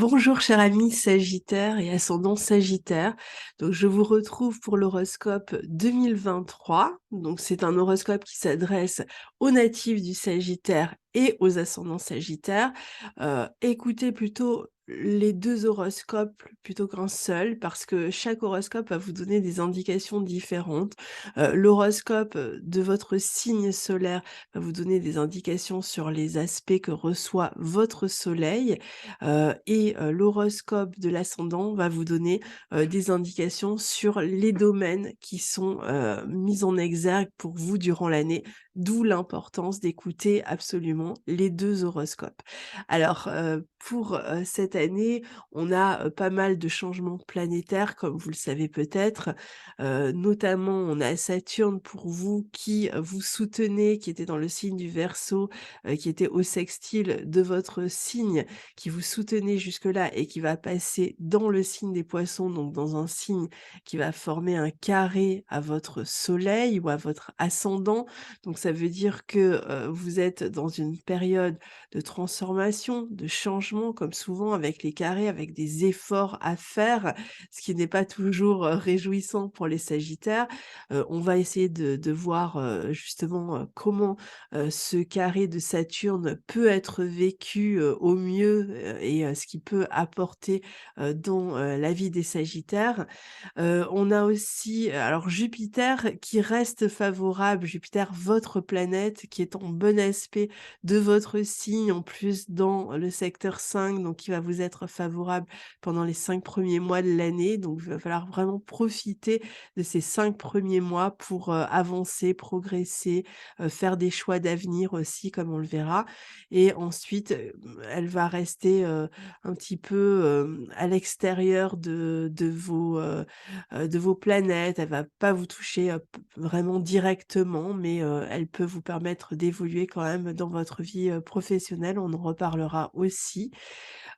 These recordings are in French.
Bonjour cher ami Sagittaire et ascendant Sagittaire. Donc je vous retrouve pour l'horoscope 2023. Donc c'est un horoscope qui s'adresse aux natifs du Sagittaire et aux ascendants Sagittaires. Écoutez plutôt les deux horoscopes plutôt qu'un seul parce que chaque horoscope va vous donner des indications différentes. L'horoscope de votre signe solaire va vous donner des indications sur les aspects que reçoit votre soleil. L'horoscope de l'ascendant va vous donner, des indications sur les domaines qui sont, mis en exergue pour vous durant l'année, d'où l'importance d'écouter absolument les 2 horoscopes. Alors, pour, cette année, on a, pas mal de changements planétaires comme vous le savez peut-être, notamment on a Saturne pour vous qui, vous soutenez, qui était dans le signe du Verseau, qui était au sextile de votre signe, qui vous soutenait jusque-là et qui va passer dans le signe des Poissons, donc dans un signe qui va former un carré à votre soleil ou à votre ascendant. Donc ça veut dire que, vous êtes dans une période de transformation, de changement, comme souvent avec les carrés, avec des efforts à faire, ce qui n'est pas toujours, réjouissant pour les Sagittaires. On va essayer de voir, justement, comment ce carré de Saturne peut être vécu, au mieux, ce qu'il peut apporter, dans, la vie des Sagittaires. On a aussi, alors Jupiter qui reste favorable, Jupiter, votre planète qui est en bon aspect de votre signe, en plus dans le secteur 5, donc qui va vous être favorable pendant les 5 premiers mois de l'année. Donc il va falloir vraiment profiter de ces 5 premiers mois pour, avancer, progresser, faire des choix d'avenir aussi comme on le verra et ensuite, elle va rester, un petit peu, à l'extérieur de vos planètes. Elle va pas vous toucher, p vraiment directement, mais, elle peut vous permettre d'évoluer quand même dans votre vie, professionnelle. On en reparlera aussi.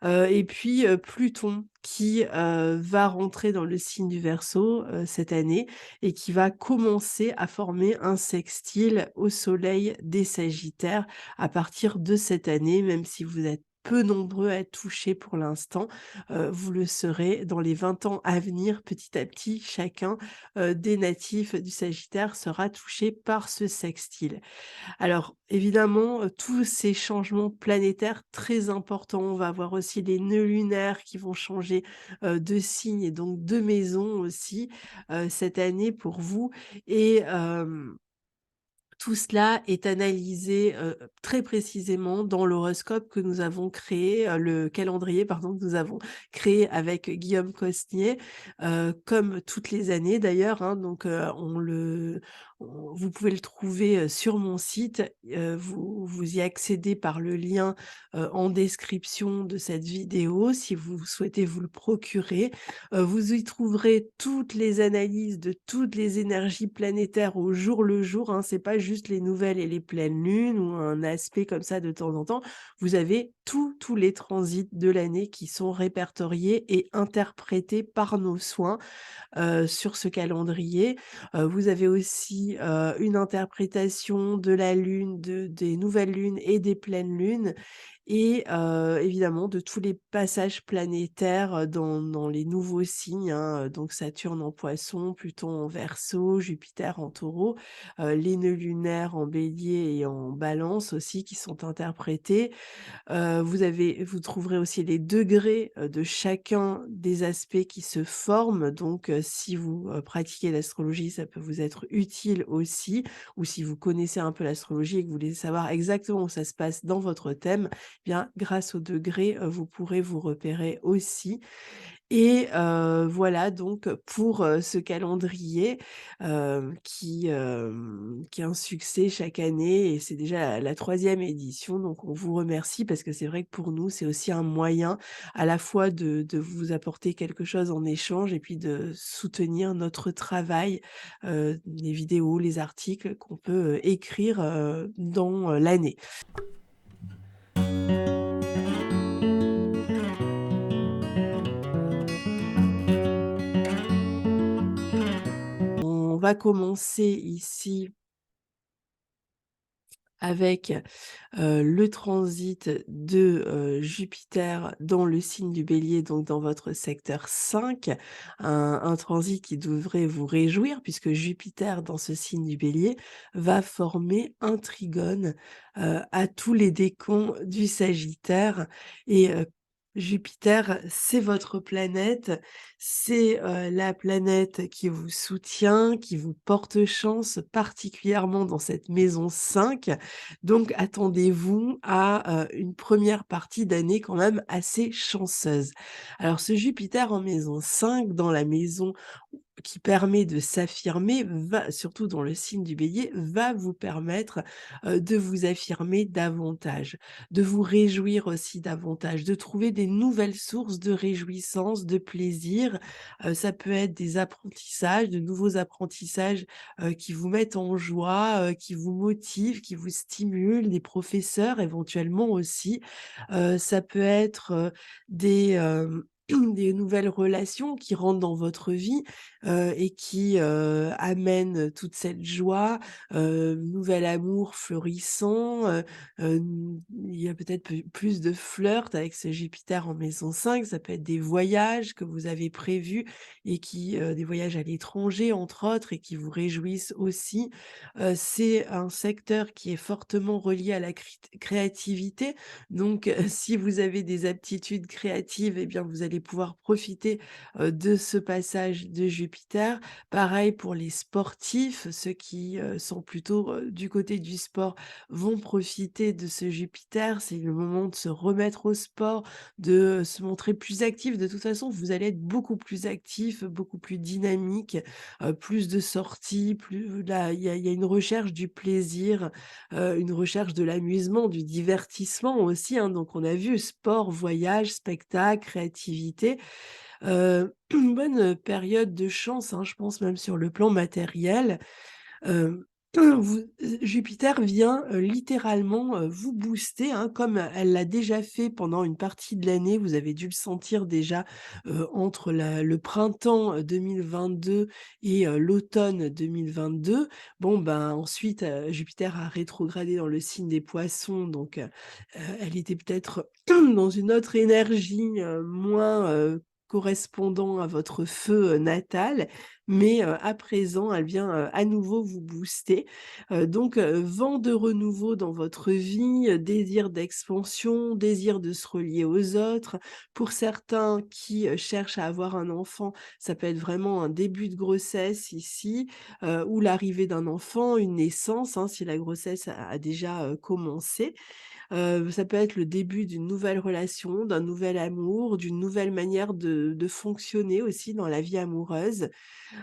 Et puis, Pluton qui, va rentrer dans le signe du Verseau, cette année et qui va commencer à former un sextile au soleil des Sagittaires à partir de cette année, même si vous êtes peu nombreux à être touchés pour l'instant, vous le serez dans les 20 ans à venir. Petit à petit, chacun, des natifs du Sagittaire sera touché par ce sextile. Alors évidemment, tous ces changements planétaires très importants, on va avoir aussi les nœuds lunaires qui vont changer, de signe et donc de maison aussi, cette année pour vous et tout cela est analysé, très précisément dans l'horoscope que nous avons créé, le calendrier pardon, que nous avons créé avec Guillaume Cosnier, comme toutes les années d'ailleurs, hein, donc vous pouvez le trouver, sur mon site, vous y accédez par le lien, en description de cette vidéo si vous souhaitez vous le procurer. Vous y trouverez toutes les analyses de toutes les énergies planétaires au jour le jour, hein. C'est pas juste les nouvelles et les pleines lunes ou un aspect comme ça de temps en temps. Vous avez tous les transits de l'année qui sont répertoriés et interprétés par nos soins, sur ce calendrier. Vous avez aussi, une interprétation de la lune, des nouvelles lunes et des pleines lunes et évidemment de tous les passages planétaires, dans les nouveaux signes, hein, donc Saturne en Poisson, Pluton en Verseau, Jupiter en Taureau, les nœuds lunaires en Bélier et en Balance aussi qui sont interprétés. Vous trouverez aussi les degrés, de chacun des aspects qui se forment donc si vous, pratiquez l'astrologie, ça peut vous être utile aussi ou si vous connaissez un peu l'astrologie et que vous voulez savoir exactement où ça se passe dans votre thème, eh bien grâce aux degrés, vous pourrez vous repérer aussi et voilà donc pour, ce calendrier, qui est un succès chaque année et c'est déjà la 3e édition donc on vous remercie parce que c'est vrai que pour nous, c'est aussi un moyen à la fois de vous apporter quelque chose en échange et puis de soutenir notre travail, les vidéos, les articles qu'on peut, écrire, dans, l'année. On va commencer ici avec le transit de, Jupiter dans le signe du Bélier, donc dans votre secteur 5, un transit qui devrait vous réjouir puisque Jupiter dans ce signe du Bélier va former un trigone, à tous les décans du Sagittaire et Jupiter, c'est votre planète, c'est, la planète qui vous soutient, qui vous porte chance, particulièrement dans cette maison 5. Donc attendez-vous à, une première partie d'année quand même assez chanceuse. Alors ce Jupiter en maison 5 dans la maison qui permet de s'affirmer, va surtout dans le signe du Bélier, va vous permettre, de vous affirmer davantage, de vous réjouir aussi davantage, de trouver des nouvelles sources de réjouissance, de plaisir. Ça peut être des apprentissages, de nouveaux apprentissages, qui vous mettent en joie, qui vous motivent, qui vous stimulent, des professeurs éventuellement aussi. Ça peut être, des nouvelles relations qui rentrent dans votre vie, et qui, amènent toute cette joie, nouvel amour florissant, il y a peut-être plus de flirt avec ce Jupiter en maison 5. Ça peut être des voyages que vous avez prévus et qui, des voyages à l'étranger entre autres et qui vous réjouissent aussi. C'est un secteur qui est fortement relié à la créativité, donc si vous avez des aptitudes créatives et bien, vous allez pouvoir profiter, de ce passage de Jupiter. Pareil pour les sportifs, ceux qui, sont plutôt, du côté du sport vont profiter de ce Jupiter. C'est le moment de se remettre au sport, de se montrer plus actif. De toute façon, vous allez être beaucoup plus actif, beaucoup plus dynamique, plus de sorties, plus là, il y a une recherche du plaisir, une recherche de l'amusement, du divertissement aussi, hein. Donc on a vu sport, voyage, spectacle, créativité. Une bonne période de chance, hein, je pense même sur le plan matériel. Hem, vous Jupiter vient, littéralement, vous booster, hein, comme elle l'a déjà fait pendant une partie de l'année. Vous avez dû le sentir déjà, entre la le printemps, 2022 et l'automne 2022. Bon, ben, ensuite, Jupiter a rétrogradé dans le signe des Poissons, donc elle était peut-être dans une autre énergie, moins, correspondant à votre feu, natal. Mais, à présent, elle vient, à nouveau vous booster. Donc, vent de renouveau dans votre vie, désir d'expansion, désir de se relier aux autres. Pour certains qui, cherchent à avoir un enfant, ça peut être vraiment un début de grossesse ici, ou l'arrivée d'un enfant, une naissance, hein, si la grossesse a déjà, commencé. Ça peut être le début d'une nouvelle relation, d'un nouvel amour, d'une nouvelle manière de fonctionner aussi dans la vie amoureuse.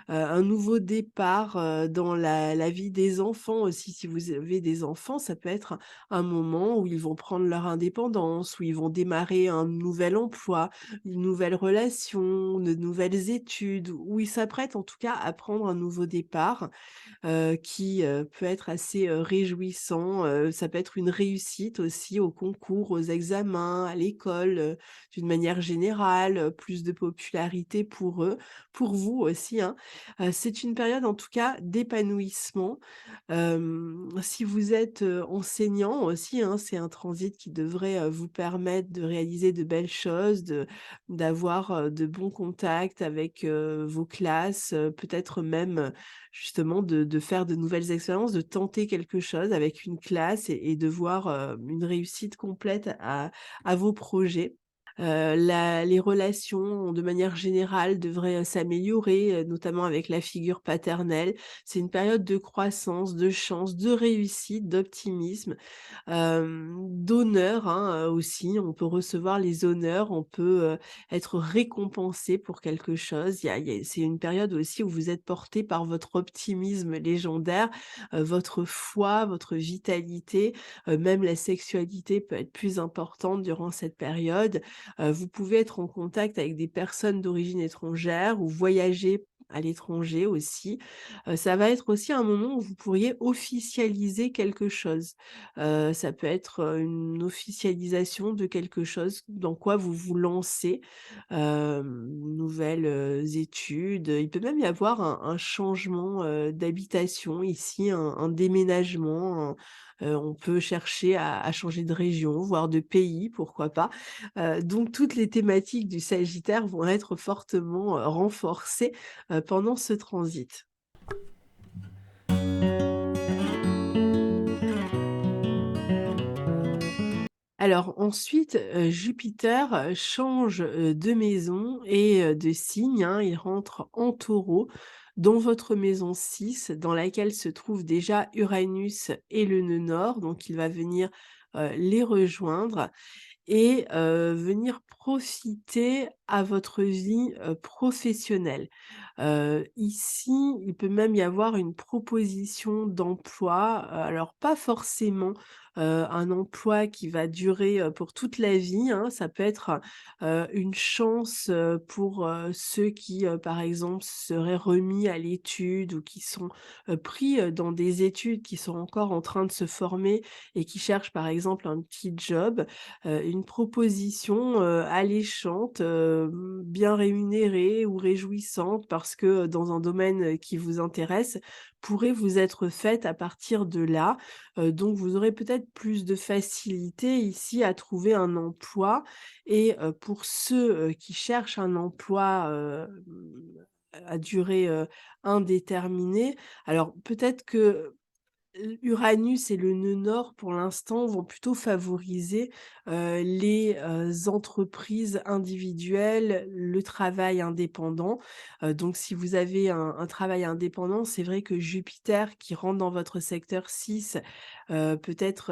Un nouveau départ, dans la vie des enfants aussi. Si vous avez des enfants, ça peut être un moment où ils vont prendre leur indépendance, où ils vont démarrer un nouvel emploi, une nouvelle relation, de nouvelles études, où ils s'apprêtent en tout cas à prendre un nouveau départ qui, peut être assez, réjouissant. Ça peut être une réussite aussi au concours, aux examens, à l'école, d'une manière générale, plus de popularité pour eux, pour vous aussi, hein. C'est une période en tout cas d'épanouissement. Si vous êtes, enseignant aussi, hein, c'est un transit qui devrait, vous permettre de réaliser de belles choses, d'avoir, de bons contacts avec, vos classes, peut-être même, justement de faire de nouvelles expériences, de tenter quelque chose avec une classe et de voir, une réussite complète à vos projets. La Les relations, de manière générale, devraient, s'améliorer, notamment avec la figure paternelle. C'est une période de croissance, de chance, de réussite, d'optimisme. D'honneur, hein, aussi. On peut recevoir les honneurs, on peut, être récompensé pour quelque chose. Il y a c'est une période aussi où vous êtes porté par votre optimisme légendaire, votre foi, votre vitalité, même la sexualité peut être plus importante durant cette période. Vous pouvez être en contact avec des personnes d'origine étrangère ou voyager à l'étranger aussi. Ça va être aussi un moment où vous pourriez officialiser quelque chose. Ça peut être, une officialisation de quelque chose dans quoi vous vous lancez, nouvelles, études. Il peut même y avoir un changement, d'habitation ici, un déménagement, On peut chercher à changer de région, voire de pays, pourquoi pas. Donc toutes les thématiques du Sagittaire vont être fortement, renforcées, pendant ce transit. Alors ensuite, Jupiter, change, de maison et de signe, hein. Il rentre en Taureau, dans votre maison 6, dans laquelle se trouve déjà Uranus et le nœud nord, donc il va venir, les rejoindre et venir profiter à votre vie, professionnelle. Ici, il peut même y avoir une proposition d'emploi, alors pas forcément, un emploi qui va durer, pour toute la vie, hein. Ça peut être, une chance, pour, ceux qui, par exemple, seraient remis à l'étude ou qui sont, pris, dans des études, qui sont encore en train de se former et qui cherchent, par exemple, un petit job. Une proposition, alléchante, bien rémunérée ou réjouissante parce que, dans un domaine, qui vous intéresse, pourrait vous être faite à partir de là. Donc vous aurez peut-être plus de facilité ici à trouver un emploi et pour ceux, qui cherchent un emploi, à durée, indéterminée, alors peut-être que Uranus et le nœud nord, pour l'instant, vont plutôt favoriser, les, entreprises individuelles, le travail indépendant. Donc si vous avez un travail indépendant, c'est vrai que Jupiter qui rentre dans votre secteur 6, peut-être,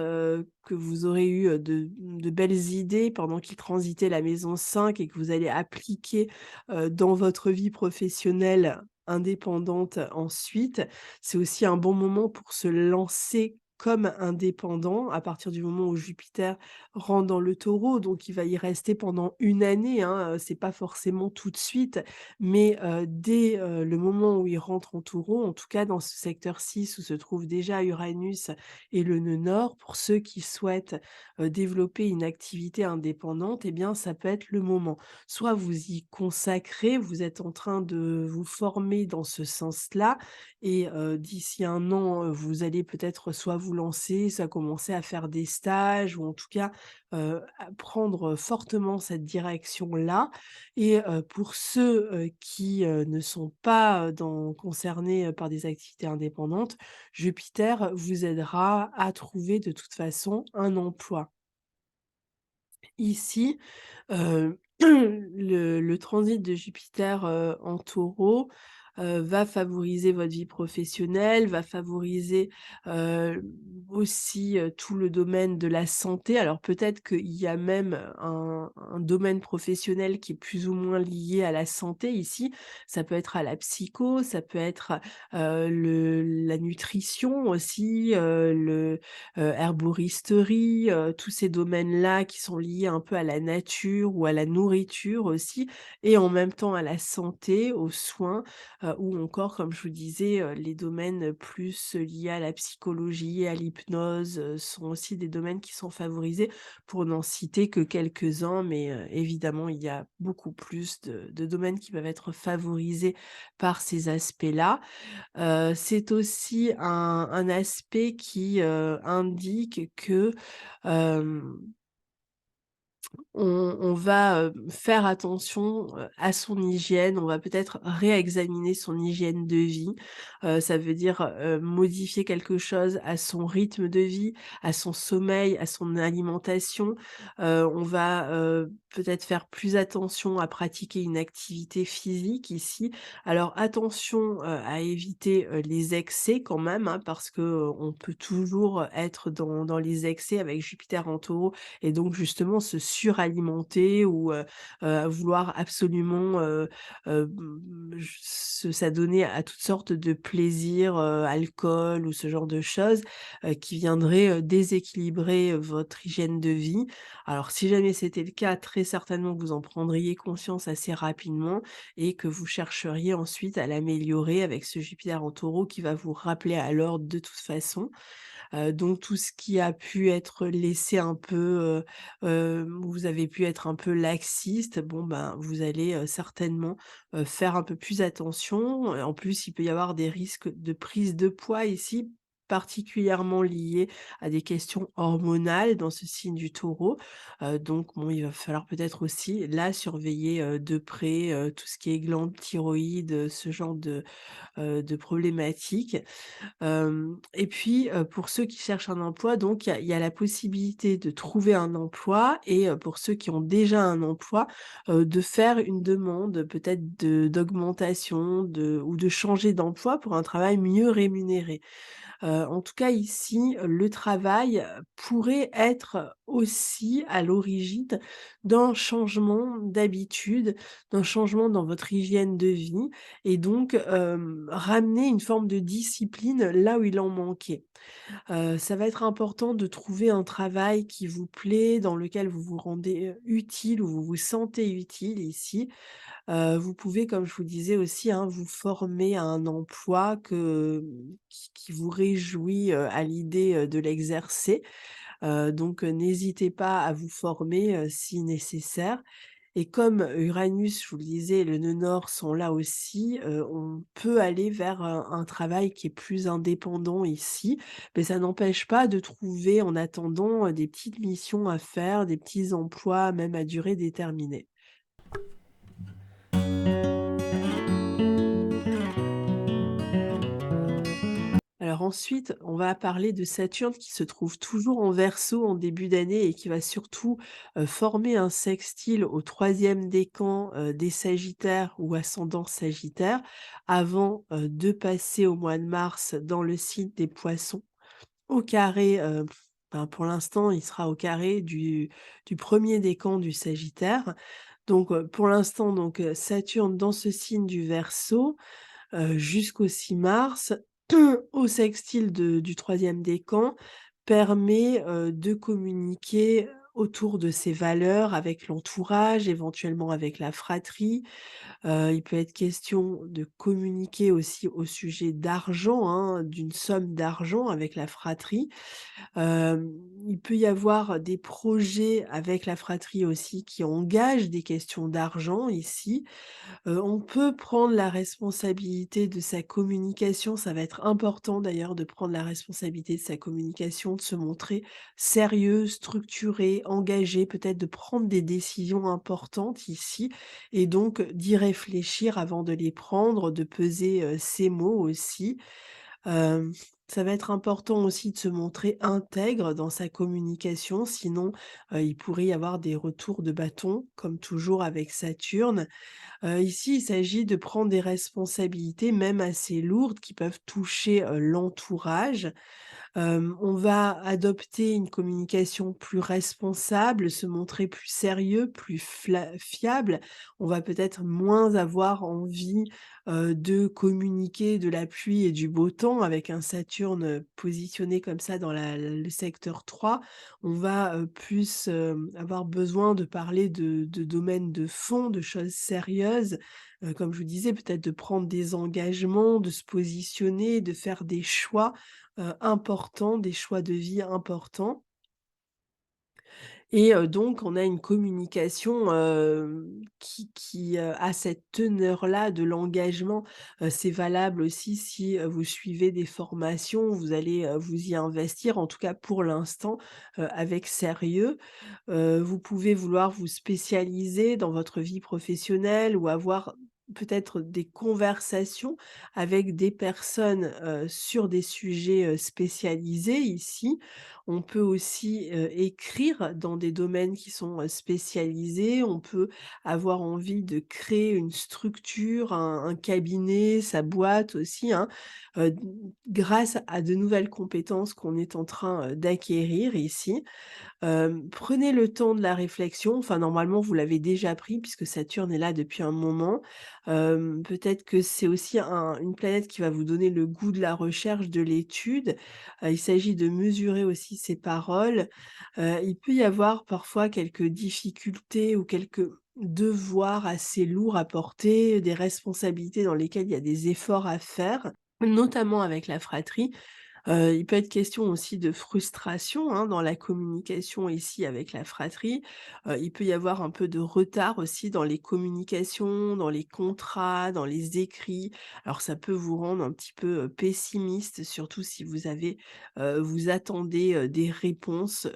que vous aurez eu, de belles idées pendant qu'il transitait la maison 5 et que vous allez appliquer, dans votre vie professionnelle indépendante ensuite. C'est aussi un bon moment pour se lancer comme indépendant à partir du moment où Jupiter rentre dans le Taureau, donc il va y rester pendant une année, hein, c'est pas forcément tout de suite, mais dès, le moment où il rentre en Taureau, en tout cas dans ce secteur 6 où se trouve déjà Uranus et le nœud nord, pour ceux qui souhaitent, développer une activité indépendante, eh bien ça peut être le moment. Soit vous y consacrez, vous êtes en train de vous former dans ce sens-là, et d'ici 1 an, vous allez peut-être soit vous lancer, soit commencer à faire des stages ou en tout cas, à prendre fortement cette direction-là et pour ceux, qui, ne sont pas, concernés, par des activités indépendantes, Jupiter vous aidera à trouver de toute façon un emploi. Ici, le transit de Jupiter, en Taureau, va favoriser votre vie professionnelle, va favoriser, heu, aussi, tout le domaine de la santé. Alors peut-être qu'il y a même un domaine professionnel qui est plus ou moins lié à la santé ici. Ça peut être à la psycho, ça peut être, le la nutrition aussi, herboristerie, tous ces domaines-là qui sont liés un peu à la nature ou à la nourriture aussi et en même temps à la santé, aux soins, ou encore comme je vous disais, les domaines plus liés à la psychologie, à l'hypnose, sont aussi des domaines qui sont favorisés pour n'en citer que quelques-uns, mais évidemment il y a beaucoup plus de domaines qui peuvent être favorisés par ces aspects-là. C'est aussi un aspect qui, indique que, hem on va, faire attention, à son hygiène, on va peut-être réexaminer son hygiène de vie. Ça veut dire, modifier quelque chose à son rythme de vie, à son sommeil, à son alimentation. On va, peut-être faire plus attention à pratiquer une activité physique ici. Alors attention, à éviter, les excès quand même, hein, parce que, on peut toujours être dans les excès avec Jupiter en Taureau et donc justement se suralimenter ou vouloir absolument, j se s'adonner à toutes sortes de plaisirs, alcool ou ce genre de choses, qui viendraient, déséquilibrer, votre hygiène de vie. Alors si jamais c'était le cas, très certainement que vous en prendriez conscience assez rapidement et que vous chercheriez ensuite à l'améliorer avec ce Jupiter en Taureau qui va vous rappeler à l'ordre de toute façon. Donc tout ce qui a pu être laissé un peu, où vous avez pu être un peu laxiste, bon ben, vous allez, certainement, faire un peu plus attention. En plus, il peut y avoir des risques de prise de poids ici particulièrement liées à des questions hormonales dans ce signe du Taureau. Donc bon, il va falloir peut-être aussi là surveiller, de près, tout ce qui est glande thyroïde, ce genre de problématiques. Et puis, pour ceux qui cherchent un emploi, donc il y a la possibilité de trouver un emploi et pour ceux qui ont déjà un emploi, de faire une demande peut-être d'augmentation ou de changer d'emploi pour un travail mieux rémunéré. En tout cas ici, le travail, pourrait être aussi à l'origine d'un changement d'habitude, d'un changement dans votre hygiène de vie et donc ramener une forme de discipline là où il en manquait. Ça va être important de trouver un travail qui vous plaît, dans lequel vous vous rendez, utile, où vous vous sentez utile ici. Vous pouvez, comme je vous disais aussi, hein, vous former à un emploi qui vous réjouit, à l'idée, de l'exercer. Donc n'hésitez pas à vous former, si nécessaire et comme Uranus, je vous le disais, et le nœud nord sont là aussi, on peut aller vers un travail qui est plus indépendant ici, mais ça n'empêche pas de trouver en attendant, des petites missions à faire, des petits emplois même à durée déterminée. Alors ensuite, on va parler de Saturne qui se trouve toujours en Verseau en début d'année et qui va surtout, former un sextile au troisième décan, des Sagittaires ou ascendant Sagittaire avant, de passer au mois de mars dans le signe des Poissons au carré, ben, pour l'instant, il sera au carré du 1er décan du Sagittaire. Donc, pour l'instant donc, Saturne dans ce signe du Verseau, jusqu'au 6 mars, au sextile du troisième décan, permet, de communiquer autour de ses valeurs avec l'entourage, éventuellement avec la fratrie. Il peut être question de communiquer aussi au sujet d'argent, hein, d'une somme d'argent avec la fratrie. Il peut y avoir des projets avec la fratrie aussi qui engagent des questions d'argent ici. On peut prendre la responsabilité de sa communication, ça va être important d'ailleurs de prendre la responsabilité de sa communication, de se montrer sérieux, structuré, engagé, peut-être de prendre des décisions importantes ici et donc d'y réfléchir avant de les prendre, de peser, ses mots aussi. Hem, Ça va être important aussi de se montrer intègre dans sa communication, sinon, il pourrait y avoir des retours de bâton, comme toujours avec Saturne. Ici, il s'agit de prendre des responsabilités, même assez lourdes, qui peuvent toucher, l'entourage. On va adopter une communication plus responsable, se montrer plus sérieux, plus fiable. On va peut-être moins avoir envie, de communiquer de la pluie et du beau temps avec un Saturne, positionné comme ça dans le secteur 3. On va, plus, avoir besoin de parler de domaines de fond, de choses sérieuses. Comme je vous disais, peut-être de prendre des engagements, de se positionner, de faire des choix importants, des choix de vie importants et donc on a une communication, qui a cette teneur-là de l'engagement. C'est valable aussi si, vous suivez des formations, vous allez, vous y investir, en tout cas pour l'instant, avec sérieux. Vous pouvez vouloir vous spécialiser dans votre vie professionnelle ou avoir peut-être des conversations avec des personnes, sur des sujets, spécialisés ici. On peut aussi, écrire dans des domaines qui sont, spécialisés. On peut avoir envie de créer une structure, un cabinet, sa boîte aussi, hein, d grâce à de nouvelles compétences qu'on est en train, d'acquérir ici. Prenez le temps de la réflexion, enfin normalement vous l'avez déjà pris puisque Saturne est là depuis un moment. Peut-être que c'est aussi une planète qui va vous donner le goût de la recherche, de l'étude. Il s'agit de mesurer aussi ses paroles. Il peut y avoir parfois quelques difficultés ou quelques devoirs assez lourds à porter, des responsabilités dans lesquelles il y a des efforts à faire, notamment avec la fratrie. Il peut être question aussi de frustration, hein, dans la communication ici avec la fratrie. Il peut y avoir un peu de retard aussi dans les communications, dans les contrats, dans les écrits. Alors ça peut vous rendre un petit peu, pessimiste, surtout si vous attendez, des réponses,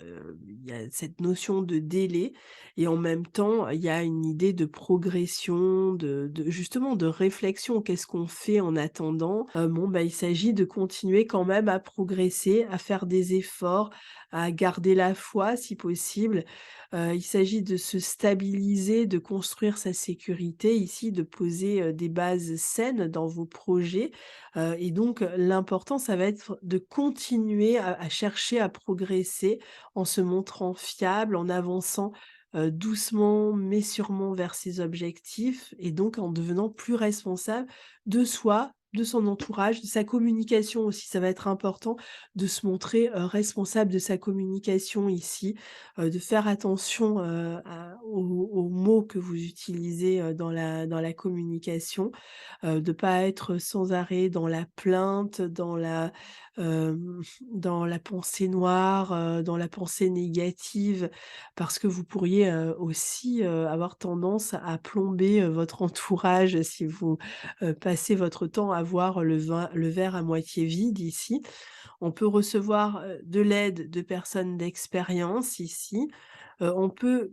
il y a cette notion de délai et en même temps, il y a une idée de progression, de justement de réflexion. Qu'est-ce qu'on fait en attendant? Bon, bah, il s'agit de continuer quand même à progresser, à faire des efforts, à garder la foi si possible. Il s'agit de se stabiliser, de construire sa sécurité ici, de poser, des bases saines dans vos projets, et donc l'important, ça va être de continuer à chercher à progresser en se montrant fiable, en avançant, doucement mais sûrement vers ses objectifs et donc en devenant plus responsable de soi, de son entourage, de sa communication aussi. Ça va être important de se montrer, responsable de sa communication ici, de faire attention, aux mots que vous utilisez, dans la communication, de pas être sans arrêt dans la plainte, dans la pensée noire, dans la pensée négative, parce que vous pourriez, aussi, avoir tendance à plomber, votre entourage si vous, passez votre temps à voir le verre à moitié vide ici. On peut recevoir, de l'aide de personnes d'expérience ici. On peut,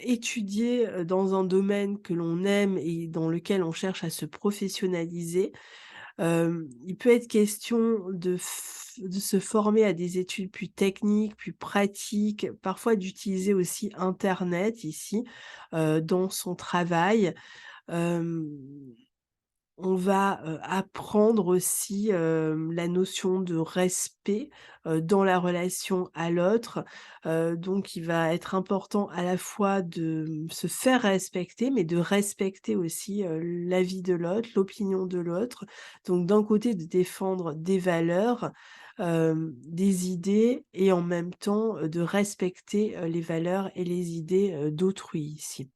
étudier, dans un domaine que l'on aime et dans lequel on cherche à se professionnaliser. Il peut être question de se former à des études plus techniques, plus pratiques, parfois d'utiliser aussi internet ici, dans son travail. Hem On va, apprendre aussi, la notion de respect, dans la relation à l'autre. Donc il va être important à la fois de, se faire respecter, mais de respecter aussi, l'avis de l'autre, l'opinion de l'autre. Donc d'un côté de défendre des valeurs, des idées et en même temps, de respecter, les valeurs et les idées, d'autrui ici.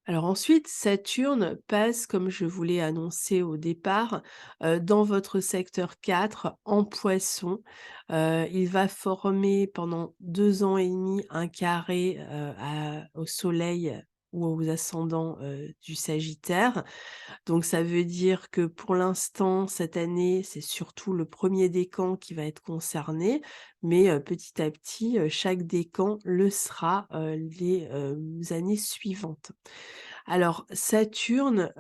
Alors ensuite, Saturne passe, comme je vous l'ai annoncé au départ, dans votre secteur 4 en Poisson. Il va former pendant 2 ans et demi un carré, au Soleil ou aux ascendants, du Sagittaire. Donc ça veut dire que pour l'instant, cette année, c'est surtout le premier décan qui va être concerné, mais petit à petit, chaque décan le sera, les, années suivantes. Alors Saturne,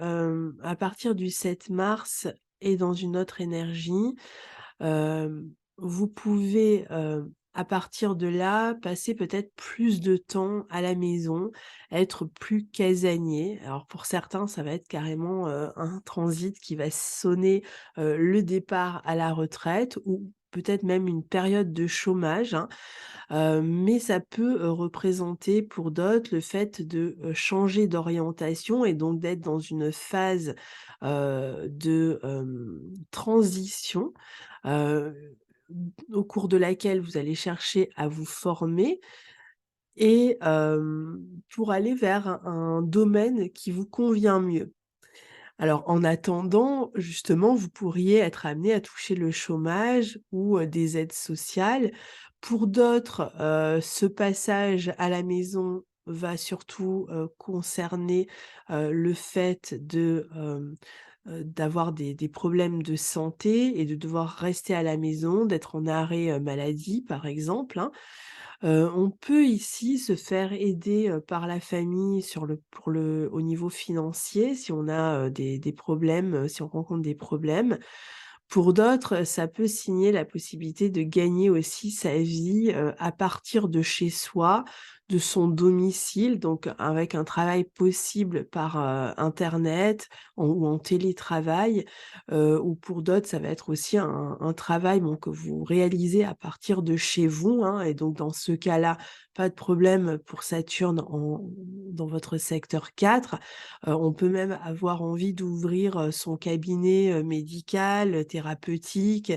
à partir du 7 mars est dans une autre énergie. Vous pouvez, à partir de là, passer peut-être plus de temps à la maison, être plus casanier. Alors pour certains, ça va être carrément, un transit qui va sonner, le départ à la retraite ou peut-être même une période de chômage, hein. Mais ça peut, représenter pour d'autres le fait de, changer d'orientation et donc d'être dans une phase, de, transition, heu, au cours de laquelle vous allez chercher à vous former et pour aller vers un domaine qui vous convient mieux. Alors, en attendant, justement, vous pourriez être amené à toucher le chômage ou, des aides sociales. Pour d'autres, ce passage à la maison va surtout, concerner, le fait d'avoir des problèmes de santé et de devoir rester à la maison, d'être en arrêt, maladie, par exemple, hein. On peut ici se faire aider, par la famille au niveau financier si on a, des problèmes, si on rencontre des problèmes. Pour d'autres, ça peut signer la possibilité de gagner aussi sa vie, à partir de chez soi, de son domicile, donc avec un travail possible par, internet ou en télétravail, ou pour d'autres, ça va être aussi un travail, bon, que vous réalisez à partir de chez vous, hein et donc dans ce cas-là, pas de problème pour Saturne dans votre secteur 4. On peut même avoir envie d'ouvrir, son cabinet, médical, thérapeutique.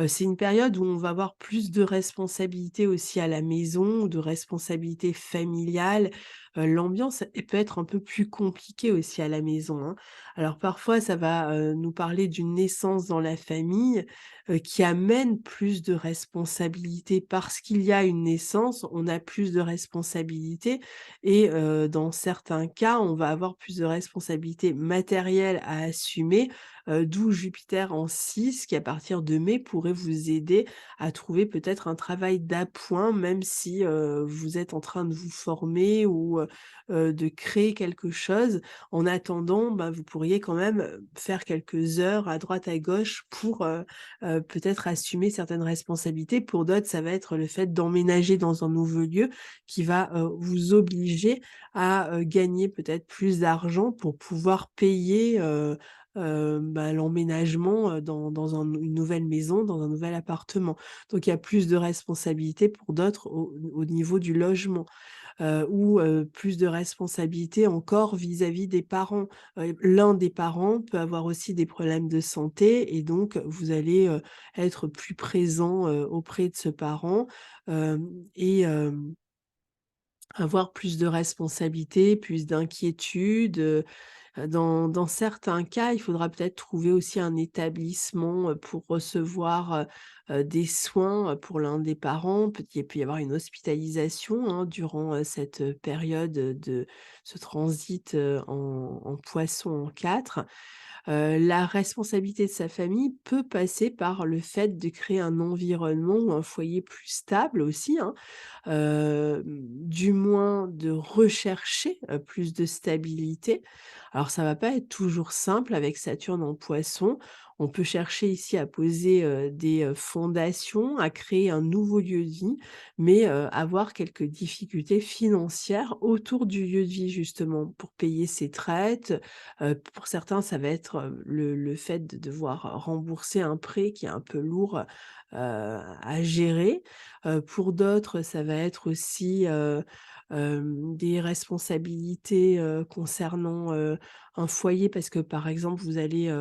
C'est une période où on va avoir plus de responsabilités aussi à la maison, de responsabilités responsabilité familiale, l'ambiance, elle peut être un peu plus compliquée aussi à la maison, hein. Alors parfois, ça va, nous parler d'une naissance dans la famille, qui amène plus de responsabilités. Parce qu'il y a une naissance, on a plus de responsabilités et dans certains cas, on va avoir plus de responsabilités matérielles à assumer, d'où Jupiter en 6 qui, à partir de mai, pourrait vous aider à trouver peut-être un travail d'appoint, même si, vous êtes en train de vous former ou, de créer quelque chose. En attendant, bah, vous pourriez quand même, faire quelques heures à droite à gauche pour, peut-être assumer certaines responsabilités. Pour d'autres, ça va être le fait d'emménager dans un nouveau lieu qui va, vous obliger à, gagner peut-être plus d'argent pour pouvoir payer, bah, l'emménagement, dans une nouvelle maison, dans un nouvel appartement. Donc il y a plus de responsabilités pour d'autres au niveau du logement, ou plus de responsabilités encore vis-à-vis des parents. L'un des parents peut avoir aussi des problèmes de santé et donc vous allez, être plus présent, auprès de ce parent, et avoir plus de responsabilités, plus d'inquiétudes, dans certains cas, il faudra peut-être trouver aussi un établissement, pour recevoir, des soins, pour l'un des parents. Il peut y avoir une hospitalisation, hein, durant, cette, période, de ce transit, en Poisson en 4. La responsabilité de sa famille peut passer par le fait de créer un environnement ou un foyer plus stable aussi, hein. Du moins de rechercher, plus de stabilité. Alors ça va pas être toujours simple avec Saturne en Poisson. On peut chercher ici à poser, des, fondations, à créer un nouveau lieu de vie, mais, avoir quelques difficultés financières autour du lieu de vie justement pour payer ses traites. Pour certains, ça va être, le fait de devoir rembourser un prêt qui est un peu lourd, à gérer. Pour d'autres, ça va être aussi, des responsabilités, concernant, un foyer parce que, par exemple, vous allez,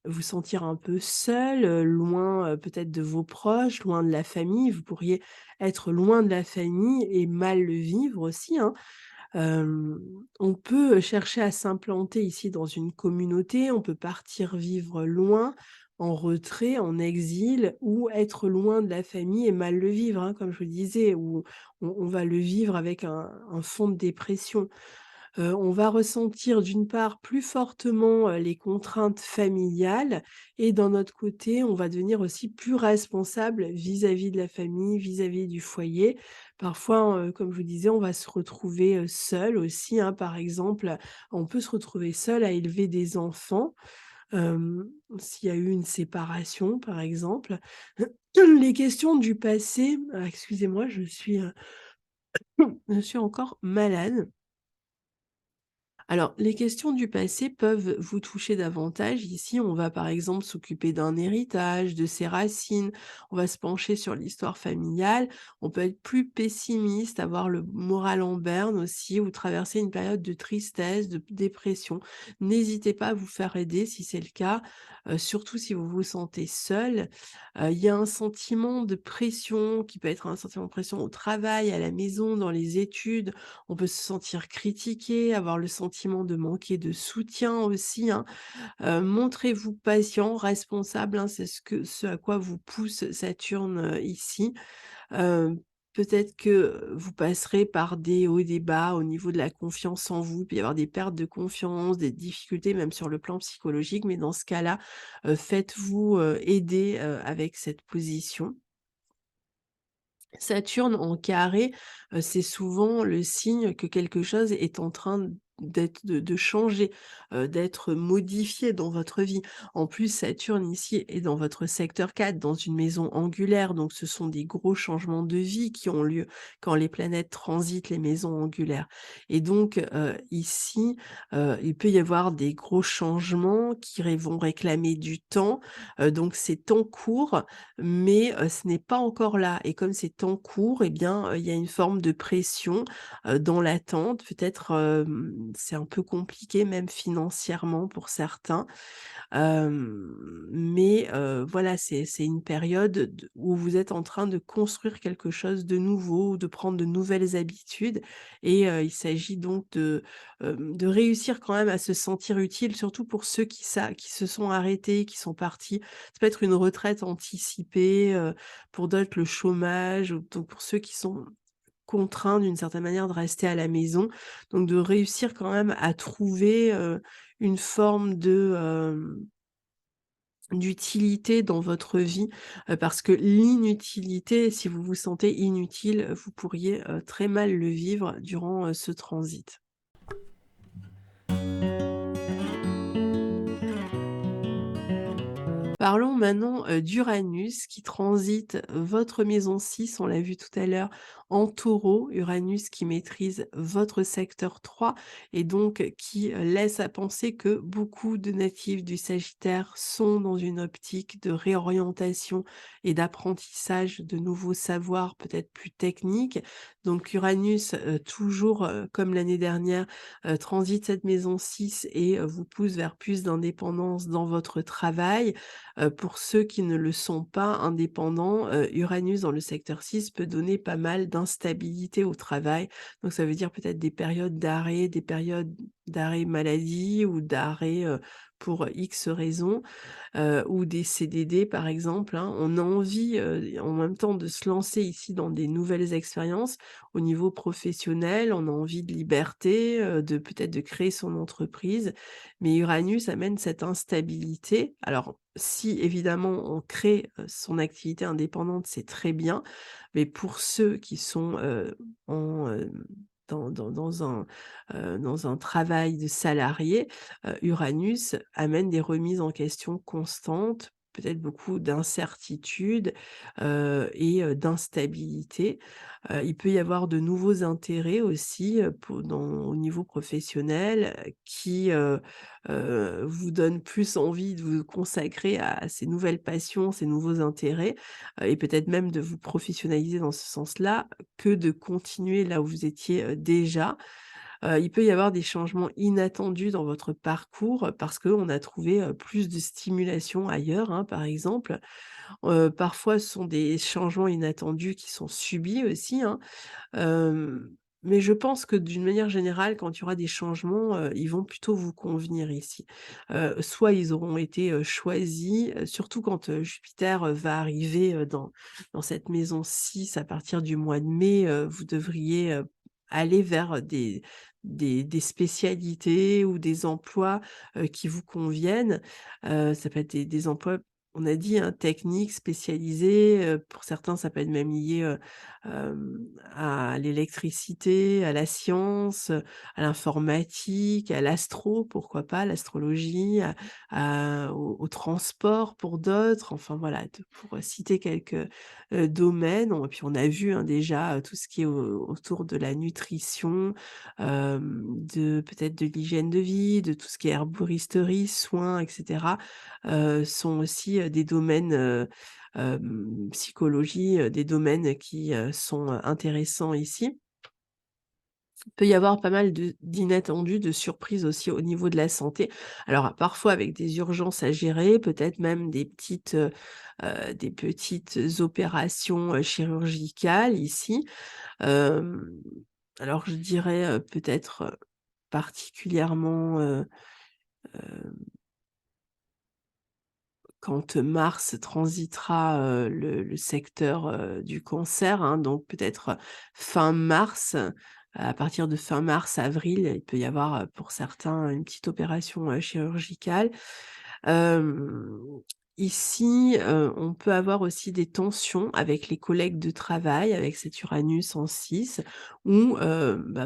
vous sentir un peu seul, loin, peut-être de vos proches, loin de la famille. Vous pourriez être loin de la famille et mal le vivre aussi, hein. On peut chercher à s'implanter ici dans une communauté, on peut partir vivre loin, en retrait, en exil ou être loin de la famille et mal le vivre, hein, comme je vous disais, ou on va le vivre avec un fond de dépression. On va ressentir d'une part plus fortement, les contraintes familiales et d'un autre côté, on va devenir aussi plus responsable vis-à-vis de la famille, vis-à-vis du foyer. Parfois, comme je vous disais, on va se retrouver, seul aussi, hein. Par exemple, on peut se retrouver seul à élever des enfants, s'il y a eu une séparation, par exemple. Les questions du passé, excusez-moi, je suis encore malade. Alors, les questions du passé peuvent vous toucher davantage. Ici, on va par exemple s'occuper d'un héritage, de ses racines, on va se pencher sur l'histoire familiale, on peut être plus pessimiste, avoir le moral en berne aussi, ou traverser une période de tristesse, de dépression. N'hésitez pas à vous faire aider si c'est le cas, surtout si vous vous sentez seul. Il y a un sentiment de pression qui peut être un sentiment de pression au travail, à la maison, dans les études. On peut se sentir critiqué, avoir le sentiment de manquer de soutien aussi, hein. Montrez-vous patient, responsable, hein, c'est ce à quoi vous pousse Saturne, ici. Peut-être que vous passerez par des hauts et des bas au niveau de la confiance en vous. Il peut y avoir des pertes de confiance, des difficultés même sur le plan psychologique, mais dans ce cas-là, faites-vous, aider, avec cette position. Saturne en carré, c'est souvent le signe que quelque chose est en train de changer, d'être modifié dans votre vie. En plus, Saturne ici est dans votre secteur 4, dans une maison angulaire, donc ce sont des gros changements de vie qui ont lieu quand les planètes transitent les maisons angulaires. Et donc, ici, il peut y avoir des gros changements qui vont réclamer du temps, donc c'est en cours, mais ce n'est pas encore là et comme c'est en cours et bien, il y a une forme de pression, dans l'attente, peut-être, c'est un peu compliqué même financièrement pour certains. Mais voilà, c'est une période où vous êtes en train de construire quelque chose de nouveau, de prendre de nouvelles habitudes et il s'agit donc de réussir quand même à se sentir utile, surtout pour ceux qui se sont arrêtés, qui sont partis. Ça peut être une retraite anticipée, pour d'autres le chômage ou donc pour ceux qui sont contraints d'une certaine manière de rester à la maison, donc de réussir quand même à trouver, une forme d'utilité dans votre vie, parce que l'inutilité, si vous vous sentez inutile, vous pourriez, très mal le vivre durant, ce transit. Parlons maintenant, d'Uranus qui transite votre maison 6, on l'a vu tout à l'heure, en Taureau. Uranus qui maîtrise votre secteur 3 et donc qui, laisse à penser que beaucoup de natifs du Sagittaire sont dans une optique de réorientation et d'apprentissage de nouveaux savoirs peut-être plus techniques. Donc Uranus, toujours, comme l'année dernière, transite cette maison 6 et vous pousse vers plus d'indépendance dans votre travail. Pour ceux qui ne le sont pas indépendants, Uranus dans le secteur 6 peut donner pas mal d'instabilité au travail. Donc ça veut dire peut-être des périodes d'arrêt, des périodes d'arrêt maladie ou d'arrêt, pour X raisons ou des CDD par exemple, hein. On a envie, en même temps de se lancer ici dans des nouvelles expériences au niveau professionnel, on a envie de liberté, de peut-être de créer son entreprise, mais Uranus amène cette instabilité. Alors si évidemment on crée, son activité indépendante, c'est très bien, mais pour ceux qui sont, en, dans un travail de salarié, Uranus amène des remises en question constantes, peut-être beaucoup d'incertitudes, et d'instabilité. Il peut y avoir de nouveaux intérêts aussi, au niveau professionnel, qui, vous donnent plus envie de vous consacrer à ces nouvelles passions, ces nouveaux intérêts, et peut-être même de vous professionnaliser dans ce sens-là, que de continuer là où vous étiez, déjà. Il peut y avoir des changements inattendus dans votre parcours, parce qu'on a trouvé, plus de stimulation ailleurs, hein, par exemple. Parfois ce sont des changements inattendus qui sont subis aussi, hein. Hem, mais je pense que d'une manière générale, quand il y aura des changements, ils vont plutôt vous convenir ici. Soit ils auront été, choisis, surtout quand, Jupiter, va arriver, dans cette maison 6 à partir du mois de mai, vous devriez, aller vers des spécialités ou des emplois, qui vous conviennent. Ça peut être des emplois, on a dit, hein, techniques, spécialisés, pour certains ça peut être même lié, à l'électricité, à la science, à l'informatique, à l'astro, pourquoi pas, l'astrologie, au transport pour d'autres, enfin voilà, pour citer quelques, domaines. Et puis on a vu, hein, déjà, tout ce qui est autour de la nutrition, de peut-être de l'hygiène de vie, de tout ce qui est herboristerie, soins et cetera, sont aussi, des domaines, psychologie, des domaines qui, sont, intéressants ici. Il peut y avoir pas mal d'inattendus, de surprises aussi au niveau de la santé. Alors parfois avec des urgences à gérer, peut-être même des petites opérations, chirurgicales ici. Hem, alors je dirais, peut-être, particulièrement, quand Mars transitera, le secteur, du cancer, hein, donc peut-être, fin mars, à partir de fin mars, avril, il peut y avoir, pour certains, une petite opération, chirurgicale. Hem, ici, on peut avoir aussi des tensions avec les collègues de travail, avec cet Uranus en 6 ou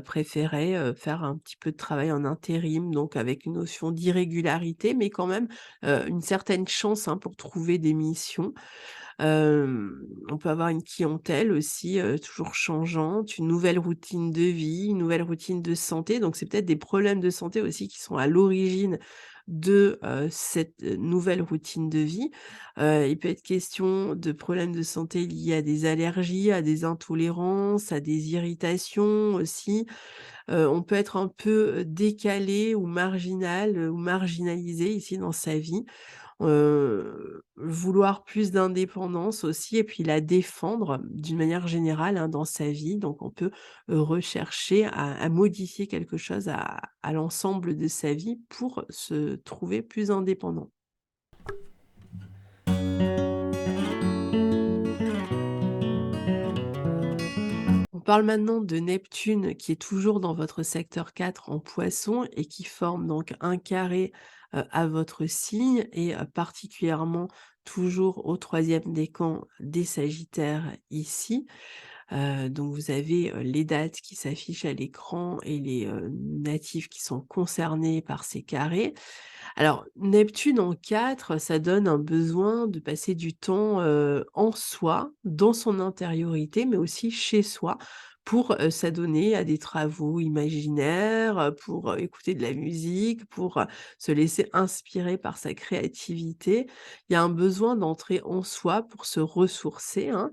préférer, faire un petit peu de travail en intérim, donc avec une notion d'irrégularité, mais quand même, une certaine chance, hein, pour trouver des missions. On peut avoir une clientèle aussi, toujours changeante, une nouvelle routine de vie, une nouvelle routine de santé. Donc c'est peut-être des problèmes de santé aussi qui sont à l'origine de, cette, nouvelle routine de vie. Il peut être question de problèmes de santé liés à des allergies, à des intolérances, à des irritations aussi. On peut être un peu, décalé ou marginal, ou marginalisé ici dans sa vie. Vouloir plus d'indépendance aussi et puis la défendre d'une manière générale, hein, dans sa vie. Donc on peut, rechercher à modifier quelque chose à l'ensemble de sa vie pour se trouver plus indépendant. On parle maintenant de Neptune qui est toujours dans votre secteur 4 en Poisson et qui forme donc un carré, à votre signe et particulièrement toujours au troisième décan des Sagittaires ici. Donc vous avez, les dates qui s'affichent à l'écran et les, natifs qui sont concernés par ces carrés. Alors, Neptune en 4, ça donne un besoin de passer du temps, en soi, dans son intériorité, mais aussi chez soi, pour, s'adonner à des travaux imaginaires, pour, écouter de la musique, pour, se laisser inspirer par sa créativité. Il y a un besoin d'entrer en soi pour se ressourcer, hein.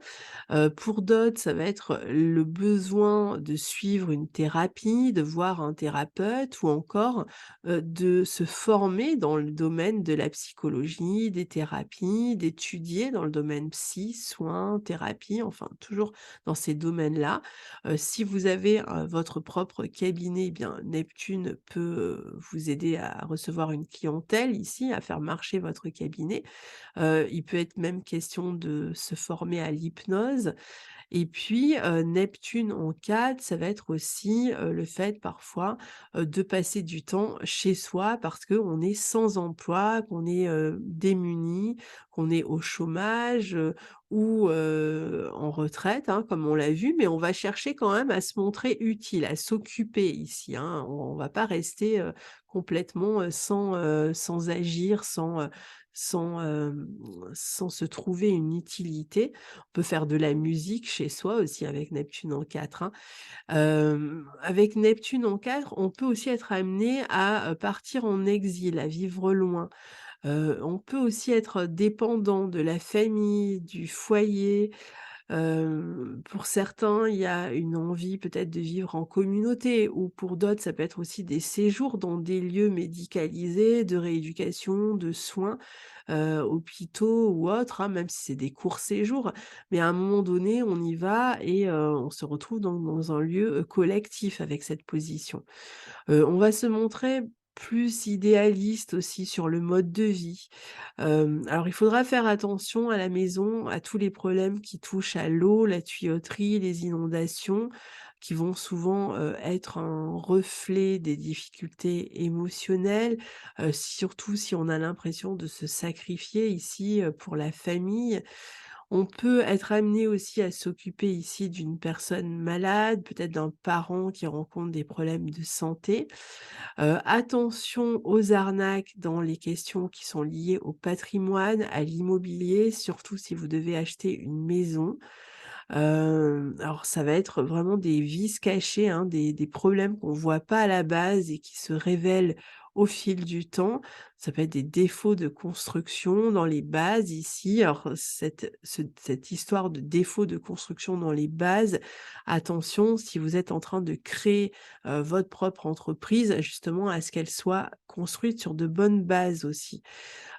Pour d'autres, ça va être le besoin de suivre une thérapie, de voir un thérapeute ou encore, de se former dans le domaine de la psychologie, des thérapies, d'étudier dans le domaine psy, soins, thérapie, enfin toujours dans ces domaines-là. Si vous avez, votre propre cabinet, eh bien Neptune peut, vous aider à recevoir une clientèle ici, à faire marcher votre cabinet. Il peut être même question de se former à l'hypnose et puis, Neptune en 4, ça va être aussi, le fait parfois, de passer du temps chez soi parce qu'on est sans emploi, qu'on est, démuni, qu'on est au chômage, ou, en retraite, hein, comme on l'a vu. Mais on va chercher quand même à se montrer utile, à s'occuper ici, hein. On va pas rester, complètement, sans agir, sans se trouver une utilité. On peut faire de la musique chez soi aussi avec Neptune en 4, hein. Avec Neptune en 4, on peut aussi être amené à, partir en exil, à vivre loin. On peut aussi être dépendant de la famille, du foyer. Pour certains, il y a une envie peut-être de vivre en communauté ou pour d'autres, ça peut être aussi des séjours dans des lieux médicalisés de rééducation, de soins, hôpitaux ou autres, hein, même si c'est des courts séjours. Mais à un moment donné, on y va et on se retrouve donc dans un lieu, collectif avec cette position. On va se montrer plus idéaliste aussi sur le mode de vie. Alors il faudra faire attention à la maison, à tous les problèmes qui touchent à l'eau, la tuyauterie, les inondations, qui vont souvent, être un reflet des difficultés émotionnelles, surtout si on a l'impression de se sacrifier ici, pour la famille. On peut être amené aussi à s'occuper ici d'une personne malade, peut-être d'un parent qui rencontre des problèmes de santé. Attention aux arnaques dans les questions qui sont liées au patrimoine, à l'immobilier, surtout si vous devez acheter une maison. Alors ça va être vraiment des vices cachés, hein, des problèmes qu'on voit pas à la base et qui se révèlent au fil du temps. Ça peut être des défauts de construction dans les bases ici. Alors cette histoire de défaut de construction dans les bases, attention si vous êtes en train de créer, votre propre entreprise, justement à ce qu'elle soit construite sur de bonnes bases aussi.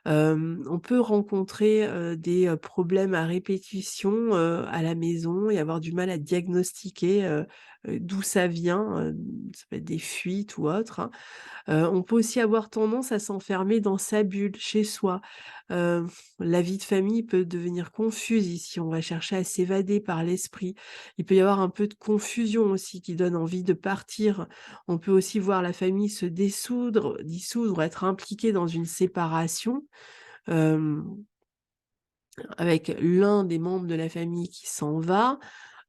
On peut rencontrer, des, problèmes à répétition, à la maison et avoir du mal à diagnostiquer, d'où ça vient, ça peut être des fuites ou autre, hein. On peut aussi avoir tendance à s'enfermer dans sa bulle, chez soi. Heu, la vie de famille peut devenir confuse ici, on va chercher à s'évader par l'esprit. Il peut y avoir un peu de confusion aussi qui donne envie de partir. On peut aussi voir la famille se dissoudre, être impliqué dans une séparation. Hem, avec l'un des membres de la famille qui s'en va.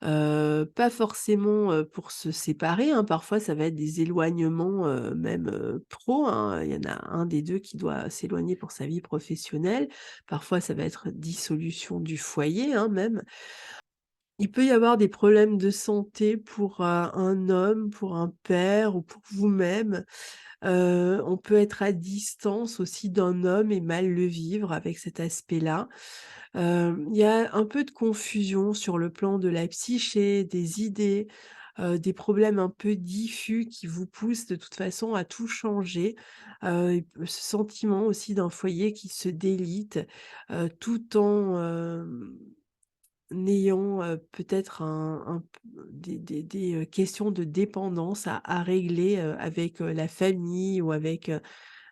pas forcément, pour se séparer, hein. Parfois, ça va être des éloignements, même, pro, hein. Il y en a un des 2 qui doit s'éloigner pour sa vie professionnelle. Parfois, ça va être dissolution du foyer, hein, même. Il peut y avoir des problèmes de santé pour, un homme, pour un père ou pour vous-même. On peut être à distance aussi d'un homme et mal le vivre avec cet aspect-là. Il y a un peu de confusion sur le plan de la psyché, des idées, des problèmes un peu diffus qui vous poussent de toute façon à tout changer. Et ce sentiment aussi d'un foyer qui se délite, tout en, n'ayant, peut-être un p des questions de dépendance à régler, avec, la famille ou avec,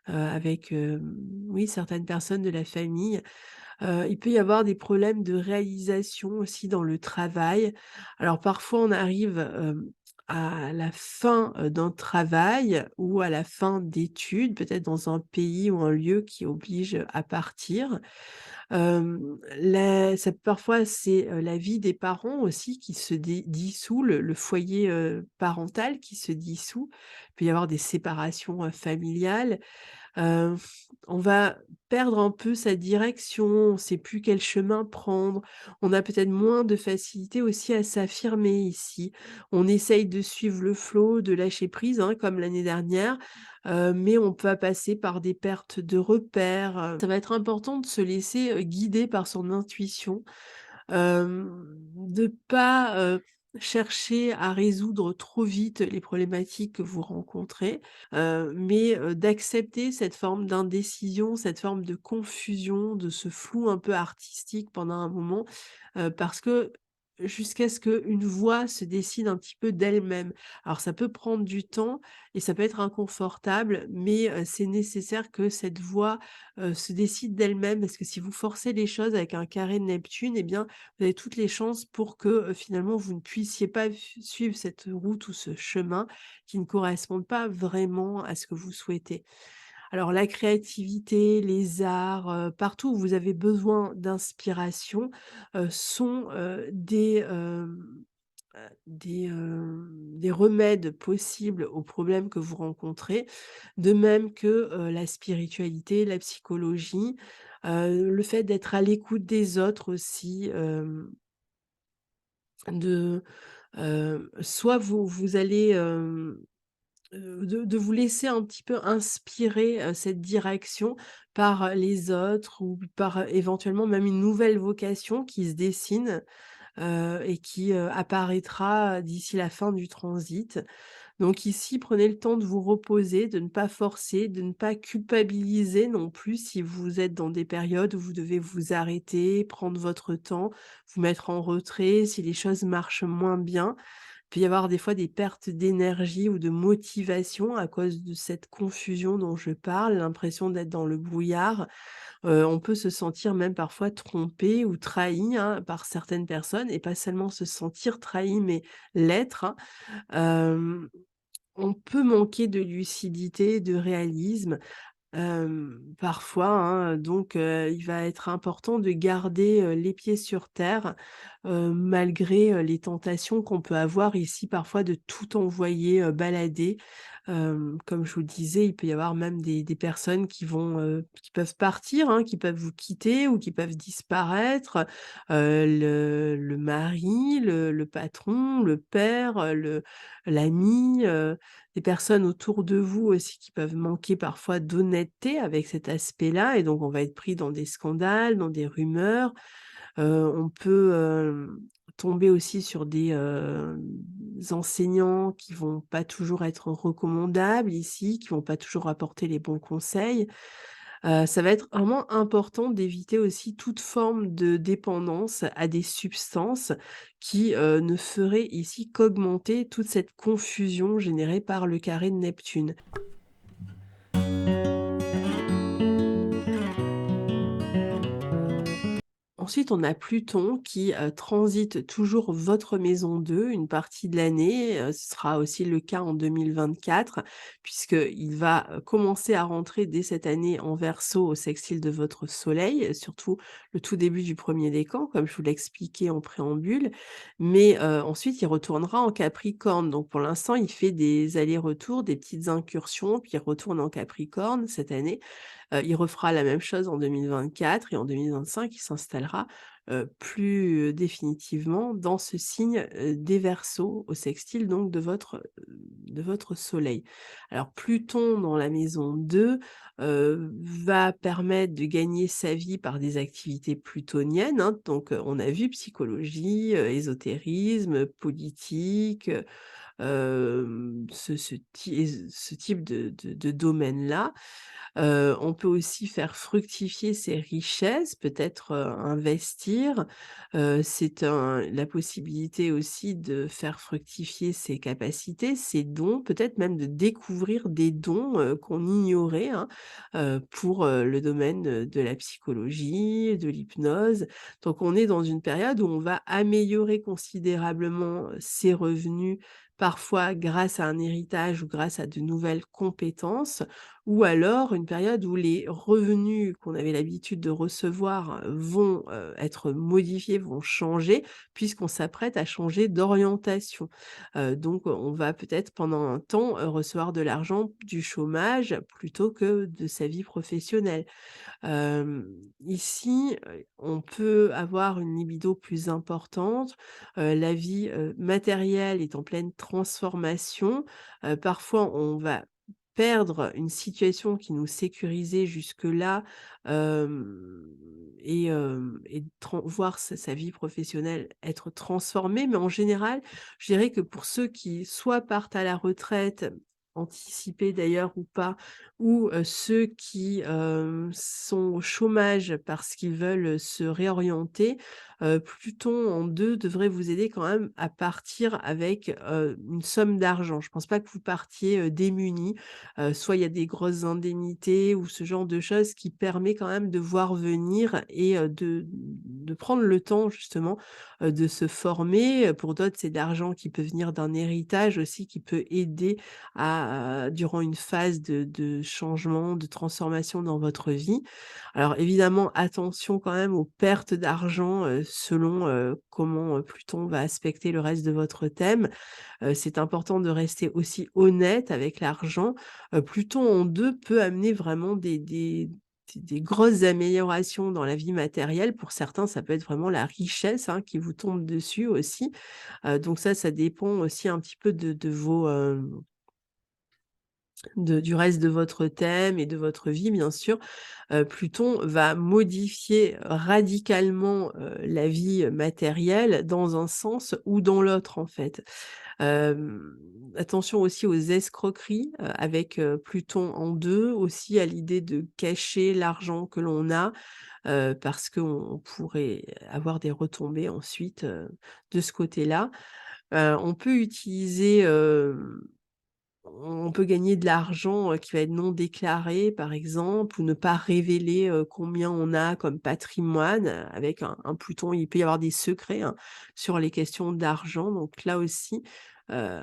oui, certaines personnes de la famille. Il peut y avoir des problèmes de réalisation aussi dans le travail. Alors parfois on arrive, à la fin, d'un travail ou à la fin d'études, peut-être dans un pays ou un lieu qui oblige à partir. La ça parfois c'est, la vie des parents aussi qui se dissout, le foyer, parental qui se dissout. Il peut y avoir des séparations, familiales. Heu, on va perdre un peu sa direction, on ne sait plus quel chemin prendre. On a peut-être moins de facilité aussi à s'affirmer ici. On essaye de suivre le flot, de lâcher prise, hein, comme l'année dernière, mais on peut passer par des pertes de repères. Ça va être important de se laisser, guider par son intuition. De pas, chercher à résoudre trop vite les problématiques que vous rencontrez, mais d'accepter cette forme d'indécision, cette forme de confusion, de ce flou un peu artistique pendant un moment, parce que jusqu'à ce qu'une voix se décide un petit peu d'elle-même. Alors ça peut prendre du temps et ça peut être inconfortable, mais c'est nécessaire que cette voix, se décide d'elle-même parce que si vous forcez les choses avec un carré de Neptune et bien, vous avez toutes les chances pour que, finalement, vous ne puissiez pas suivre cette route ou ce chemin qui ne correspondent pas vraiment à ce que vous souhaitez. Alors la créativité, les arts, partout où vous avez besoin d'inspiration, sont, des remèdes possibles aux problèmes que vous rencontrez. De même que, la spiritualité, la psychologie, le fait d'être à l'écoute des autres aussi, de, soit vous allez, de vous laisser un petit peu inspirer, cette direction par, les autres ou par, éventuellement même une nouvelle vocation qui se dessine, et qui, apparaîtra d'ici la fin du transit. Donc ici, prenez le temps de vous reposer, de ne pas forcer, de ne pas culpabiliser non plus si vous êtes dans des périodes où vous devez vous arrêter, prendre votre temps, vous mettre en retrait si les choses marchent moins bien. Il peut y avoir des fois des pertes d'énergie ou de motivation à cause de cette confusion dont je parle, l'impression d'être dans le brouillard. On peut se sentir même parfois trompé ou trahi, hein, par certaines personnes et pas seulement se sentir trahi, mais l'être, hein. Hem On peut manquer de lucidité, de réalisme, parfois, hein, donc il va être important de garder, les pieds sur terre, malgré, les tentations qu'on peut avoir ici parfois de tout envoyer, balader. Comme je vous le disais, il peut y avoir même des personnes qui peuvent partir, hein, qui peuvent vous quitter ou qui peuvent disparaître. Le mari, le patron, le père, l'ami, des personnes autour de vous aussi qui peuvent manquer parfois d'honnêteté avec cet aspect-là et donc on va être pris dans des scandales, dans des rumeurs. On peut, tomber aussi sur des, enseignants qui vont pas toujours être recommandables ici, qui vont pas toujours apporter les bons conseils. Ça va être vraiment important d'éviter aussi toute forme de dépendance à des substances qui, ne feraient ici qu'augmenter toute cette confusion générée par le carré de Neptune. Ensuite, on a Pluton qui, transite toujours votre maison 2 une partie de l'année, ce sera aussi le cas en 2024 puisqu'il va, commencer à rentrer dès cette année en Verseau au sextile de votre soleil, surtout le tout début du premier décan comme je vous l'ai expliqué en préambule. Mais, ensuite il retournera en Capricorne, donc pour l'instant il fait des allers-retours, des petites incursions, puis il retourne en Capricorne cette année. Il refera la même chose en 2024 et en 2025, il s'installera, plus, définitivement dans ce signe, des Verseaux, au sextile donc de votre soleil. Alors Pluton dans la maison 2, va permettre de gagner sa vie par des activités plutoniennes, hein, donc on a vu psychologie, ésotérisme, politique, ce type de domaine-là. On peut aussi faire fructifier ses richesses, peut-être, investir. C'est la possibilité aussi de faire fructifier ses capacités, ses dons, peut-être même de découvrir des dons, qu'on ignorait, hein, pour, le domaine, de la psychologie, de l'hypnose. Donc on est dans une période où on va améliorer considérablement, ses revenus, parfois grâce à un héritage ou grâce à de nouvelles compétences. Ou alors une période où les revenus qu'on avait l'habitude de recevoir, vont, être modifiés, vont changer, puisqu'on s'apprête à changer d'orientation. Donc on va peut-être pendant un temps, recevoir de l'argent du chômage plutôt que de sa vie professionnelle. Ici, on peut avoir une libido plus importante, la vie, matérielle est en pleine transformation, parfois on va perdre une situation qui nous sécurisait jusque-là, hem et voir sa vie professionnelle être transformée. Mais en général, je dirais que pour ceux qui soit partent à la retraite, anticipée d'ailleurs ou pas, ou ceux qui, sont au chômage parce qu'ils veulent, se réorienter, Pluton en 2 devrait vous aider quand même à partir avec, une somme d'argent. Je pense pas que vous partiez, démunis, soit il y a des grosses indemnités ou ce genre de choses qui permet quand même de voir venir et de prendre le temps justement, de se former. Pour d'autres, c'est de l'argent qui peut venir d'un héritage aussi, qui peut aider à durant une phase de changement, de transformation dans votre vie. Alors évidemment, attention quand même aux pertes d'argent, selon, comment, Pluton va aspecter le reste de votre thème. C'est important de rester aussi honnête avec l'argent. Pluton en 2 peut amener vraiment des grosses améliorations dans la vie matérielle. Pour certains, ça peut être vraiment la richesse, hein, qui vous tombe dessus aussi. Donc ça dépend aussi un petit peu de vos, du reste de votre thème et de votre vie, bien sûr. Pluton va modifier radicalement, la vie matérielle dans un sens ou dans l'autre, en fait. Attention aussi aux escroqueries, avec, Pluton en 2, aussi à l'idée de cacher l'argent que l'on a, parce qu'on pourrait avoir des retombées ensuite, de ce côté-là. On peut utiliser, on peut gagner de l'argent, qui va être non déclaré, par exemple, ou ne pas révéler, combien on a comme patrimoine, avec un Pluton. Il peut y avoir des secrets, hein, sur les questions d'argent, donc là aussi, heu,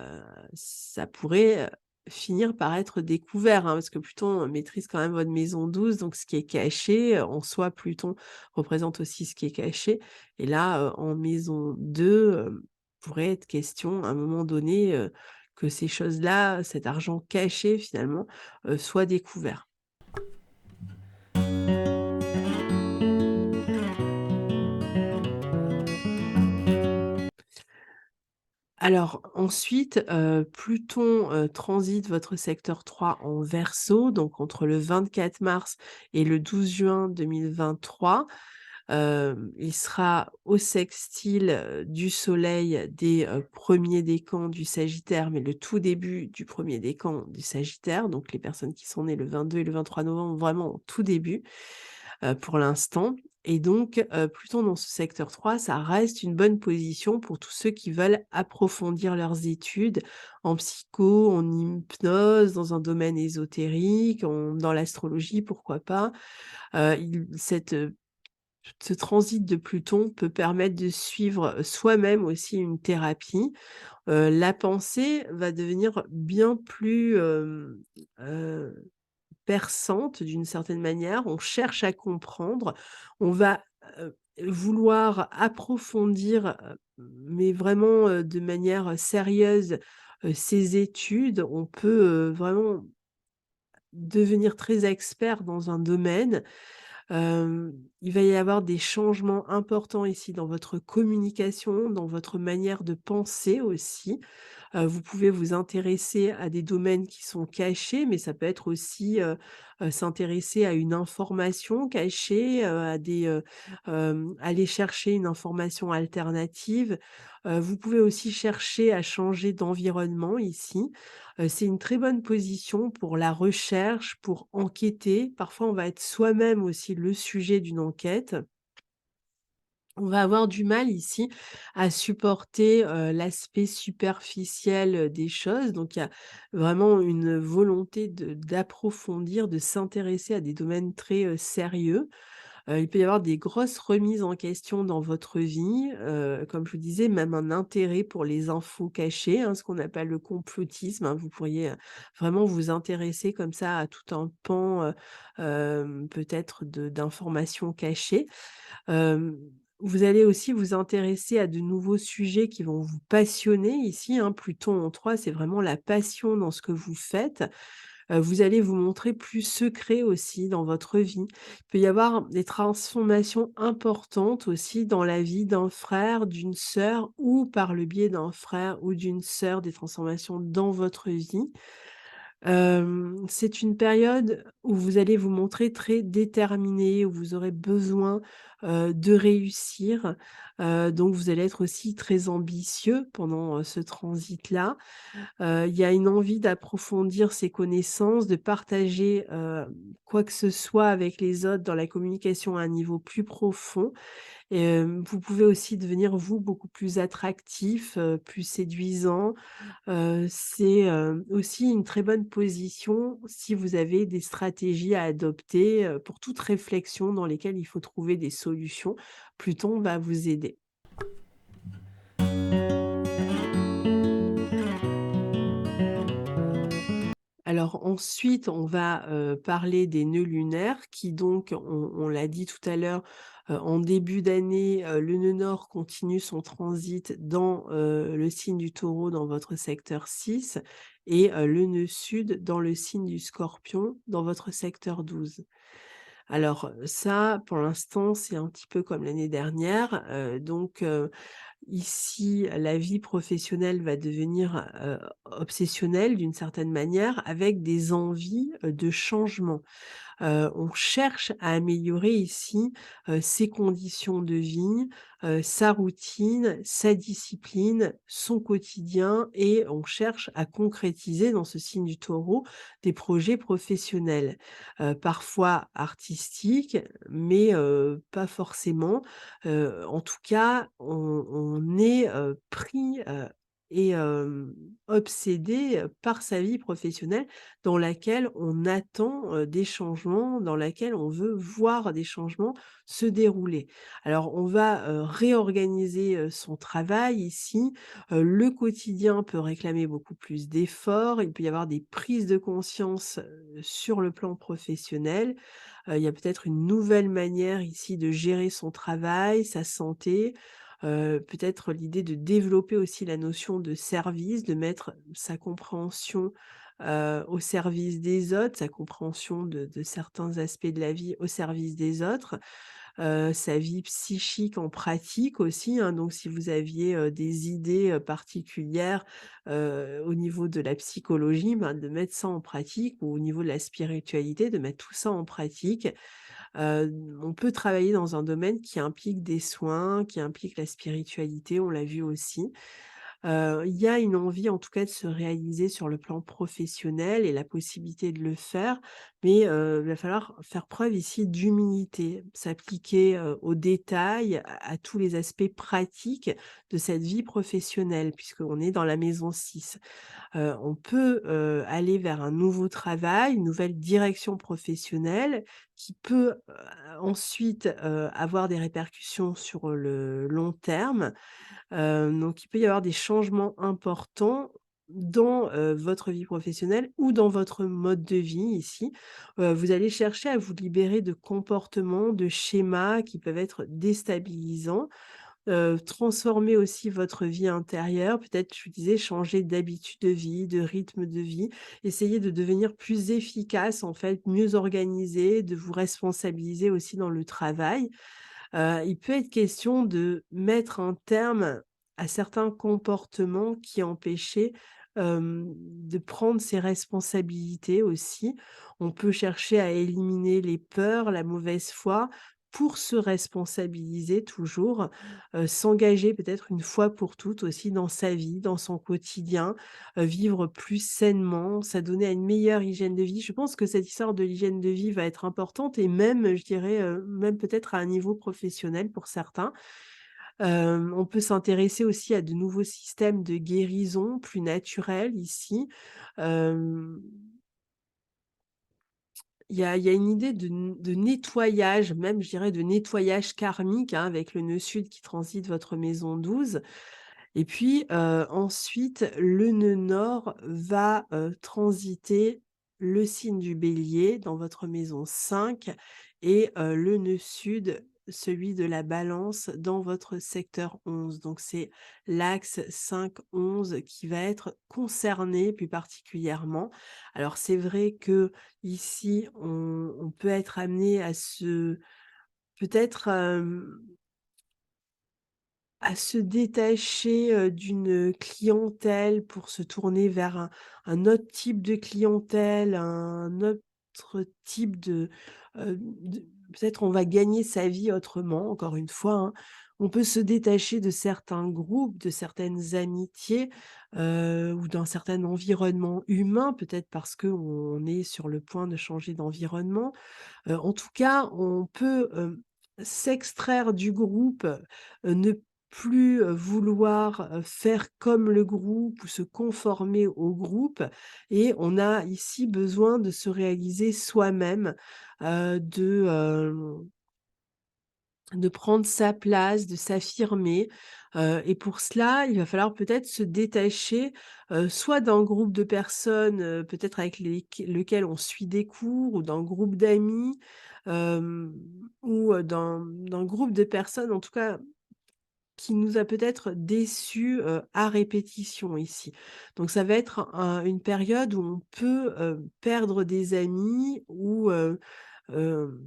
ça pourrait, finir par être découvert, hein, parce que Pluton, maîtrise quand même votre maison 12, donc ce qui est caché, en soi, Pluton représente aussi ce qui est caché et là, en maison 2, pourrait être question à un moment donné, que ces choses-là, cet argent caché finalement, soit découvert. Alors ensuite, Pluton, transite votre secteur 3 en Verseau, donc entre le 24 mars et le 12 juin 2023. Il sera au sextile, du soleil des, 1ers décans du Sagittaire, mais le tout début du premier décan du Sagittaire, donc les personnes qui sont nées le 22 et le 23 novembre, vraiment au tout début, pour l'instant et donc Pluton dans ce secteur 3, ça reste une bonne position pour tous ceux qui veulent approfondir leurs études en psycho, en hypnose, dans un domaine ésotérique, dans l'astrologie, pourquoi pas. Il cette, ce transit de Pluton peut permettre de suivre soi-même aussi une thérapie. La pensée va devenir bien plus, perçante d'une certaine manière. On cherche à comprendre. On va, vouloir approfondir, mais vraiment, de manière sérieuse, ses études. On peut, vraiment devenir très expert dans un domaine. Il va y avoir des changements importants ici dans votre communication, dans votre manière de penser aussi. Vous pouvez vous intéresser à des domaines qui sont cachés, mais ça peut être aussi, s'intéresser à une information cachée, aller chercher une information alternative. Vous pouvez aussi chercher à changer d'environnement ici. C'est une très bonne position pour la recherche, pour enquêter. Parfois, on va être soi-même aussi le sujet d'une enquête. On va avoir du mal ici à supporter, l'aspect superficiel, des choses. Donc il y a vraiment une volonté d'approfondir, de s'intéresser à des domaines très, sérieux. Il peut y avoir des grosses remises en question dans votre vie, comme je vous disais, même un intérêt pour les infos cachées, hein, ce qu'on appelle le complotisme, hein. Vous pourriez, vraiment vous intéresser comme ça à tout un pan, peut-être d'informations cachées. Hem, vous allez aussi vous intéresser à de nouveaux sujets qui vont vous passionner ici, hein. Pluton en 3, c'est vraiment la passion dans ce que vous faites. Vous allez vous montrer plus secret aussi dans votre vie. Il peut y avoir des transformations importantes aussi dans la vie d'un frère, d'une sœur ou par le biais d'un frère ou d'une sœur, des transformations dans votre vie. C'est une période où vous allez vous montrer très déterminé, où vous aurez besoin, de réussir, donc vous allez être aussi très ambitieux pendant, ce transit-là. Il y a une envie d'approfondir ses connaissances, de partager, quoi que ce soit avec les autres dans la communication à un niveau plus profond. Et vous pouvez aussi devenir, vous, beaucoup plus attractif, plus séduisant. C'est, aussi une très bonne position si vous avez des stratégies à adopter, pour toute réflexion dans lesquelles il faut trouver des solutions. Pluton va vous aider. Alors ensuite, on va, parler des nœuds lunaires qui donc, on l'a dit tout à l'heure, en début d'année, le nœud nord continue son transit dans, le signe du Taureau dans votre secteur 6 et le nœud sud dans le signe du Scorpion dans votre secteur 12. Alors, ça, pour l'instant, c'est un petit peu comme l'année dernière, donc ici, la vie professionnelle va devenir, obsessionnelle d'une certaine manière avec des envies, de changement. On cherche à améliorer ici, ses conditions de vie, sa routine, sa discipline, son quotidien et on cherche à concrétiser dans ce signe du Taureau des projets professionnels, parfois artistiques, mais pas forcément. En tout cas, on est, pris, et obsédé, par sa vie professionnelle dans laquelle on attend, des changements, dans laquelle on veut voir des changements se dérouler. Alors on va, réorganiser, son travail ici, le quotidien peut réclamer beaucoup plus d'efforts, il peut y avoir des prises de conscience, sur le plan professionnel. Il y a peut-être une nouvelle manière ici de gérer son travail, sa santé, peut-être l'idée de développer aussi la notion de service, de mettre sa compréhension au service des autres, sa compréhension de certains aspects de la vie au service des autres, sa vie psychique en pratique aussi, hein. Donc si vous aviez, des idées, particulières, au niveau de la psychologie, ben, de mettre ça en pratique ou au niveau de la spiritualité, de mettre tout ça en pratique. On peut travailler dans un domaine qui implique des soins, qui implique la spiritualité, on l'a vu aussi. Il y a une envie en tout cas de se réaliser sur le plan professionnel et la possibilité de le faire, mais il va falloir faire preuve ici d'humilité, s'appliquer, aux détails, à tous les aspects pratiques de cette vie professionnelle puisqu'on est dans la maison 6. On peut, aller vers un nouveau travail, une nouvelle direction professionnelle qui peut, ensuite, avoir des répercussions sur le long terme. Donc il peut y avoir des changements importants dans, votre vie professionnelle ou dans votre mode de vie ici. Vous allez chercher à vous libérer de comportements, de schémas qui peuvent être déstabilisants. Transformer aussi votre vie intérieure, peut-être, je vous disais, changer d'habitude de vie, de rythme de vie, essayer de devenir plus efficace, en fait, mieux organisé, de vous responsabiliser aussi dans le travail. Il peut être question de mettre un terme à certains comportements qui empêchaient, de prendre ses responsabilités aussi. On peut chercher à éliminer les peurs, la mauvaise foi pour se responsabiliser toujours, s'engager peut-être une fois pour toutes aussi dans sa vie, dans son quotidien, vivre plus sainement, s'adonner à une meilleure hygiène de vie. Je pense que cette histoire de l'hygiène de vie va être importante et même, je dirais, même peut-être à un niveau professionnel pour certains. On peut s'intéresser aussi à de nouveaux systèmes de guérison plus naturels ici. Hem, il y a une idée de nettoyage, même je dirais de nettoyage karmique, hein, avec le nœud sud qui transite votre maison 12. Et puis, ensuite, le nœud nord va, transiter le signe du Bélier dans votre maison 5 et le nœud sud, celui de la Balance dans votre secteur 11. Donc c'est l'axe 5-11 qui va être concerné plus particulièrement. Alors c'est vrai que ici, on peut être amené à se peut-être, à se détacher, d'une clientèle pour se tourner vers un autre type de clientèle, un autre type de peut-être on va gagner sa vie autrement, encore une fois, hein. On peut se détacher de certains groupes, de certaines amitiés, ou d'un certain environnement humain, peut-être parce qu'on est sur le point de changer d'environnement. En tout cas, on peut, s'extraire du groupe, ne plus, vouloir, faire comme le groupe ou se conformer au groupe et on a ici besoin de se réaliser soi-même, de prendre sa place, de s'affirmer, et pour cela, il va falloir peut-être se détacher, soit d'un groupe de personnes, peut-être avec lequel on suit des cours ou d'un groupe d'amis, hem, ou, d'un groupe de personnes, en tout cas, qui nous a peut-être déçus, à répétition ici. Donc ça va être une période où on peut, perdre des amis ou, Hem,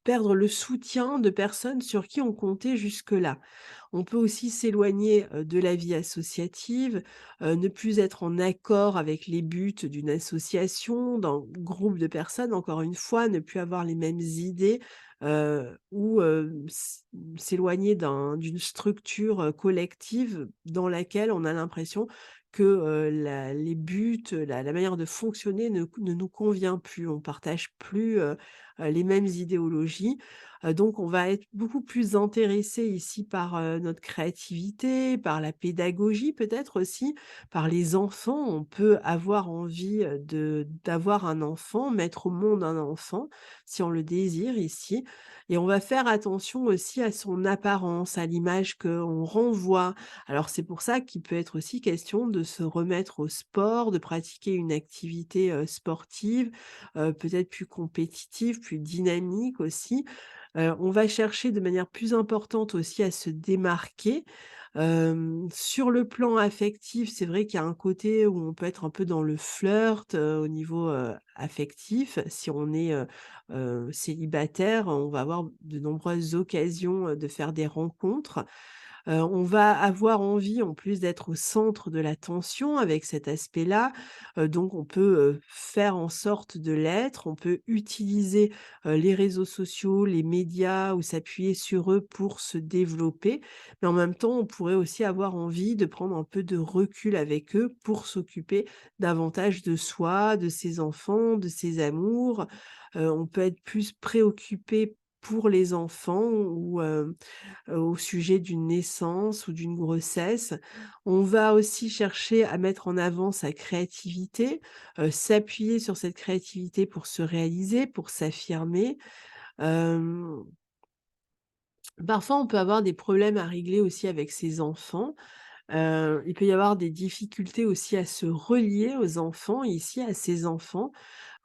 perdre le soutien de personnes sur qui on comptait jusque-là. On peut aussi s'éloigner, de la vie associative, ne plus être en accord avec les buts d'une association, d'un groupe de personnes, encore une fois, ne plus avoir les mêmes idées, ou, s'éloigner d'une structure, collective dans laquelle on a l'impression que, la les buts, la manière de fonctionner ne nous convient plus. On partage plus, les mêmes idéologies. Donc on va être beaucoup plus intéressé ici par, notre créativité, par la pédagogie peut-être aussi, par les enfants. On peut avoir envie, d'avoir un enfant, mettre au monde un enfant, si on le désire ici et on va faire attention aussi à son apparence, à l'image qu'on renvoie. Alors c'est pour ça qu'il peut être aussi question de se remettre au sport, de pratiquer une activité, sportive, peut-être plus compétitive, plus dynamique aussi. On va chercher de manière plus importante aussi à se démarquer. Sur le plan affectif, c'est vrai qu'il y a un côté où on peut être un peu dans le flirt, au niveau, affectif. Si on est, célibataire, on va avoir de nombreuses occasions, de faire des rencontres. On va avoir envie en plus d'être au centre de l'attention avec cet aspect-là, donc on peut, faire en sorte de l'être. On peut utiliser, les réseaux sociaux, les médias ou s'appuyer sur eux pour se développer. Mais en même temps, on pourrait aussi avoir envie de prendre un peu de recul avec eux pour s'occuper davantage de soi, de ses enfants, de ses amours. On peut être plus préoccupé pour les enfants ou au sujet d'une naissance ou d'une grossesse. On va aussi chercher à mettre en avant sa créativité, s'appuyer sur cette créativité pour se réaliser, pour s'affirmer. Hem, Parfois, on peut avoir des problèmes à régler aussi avec ses enfants. Il peut y avoir des difficultés aussi à se relier aux enfants, ici à ses enfants.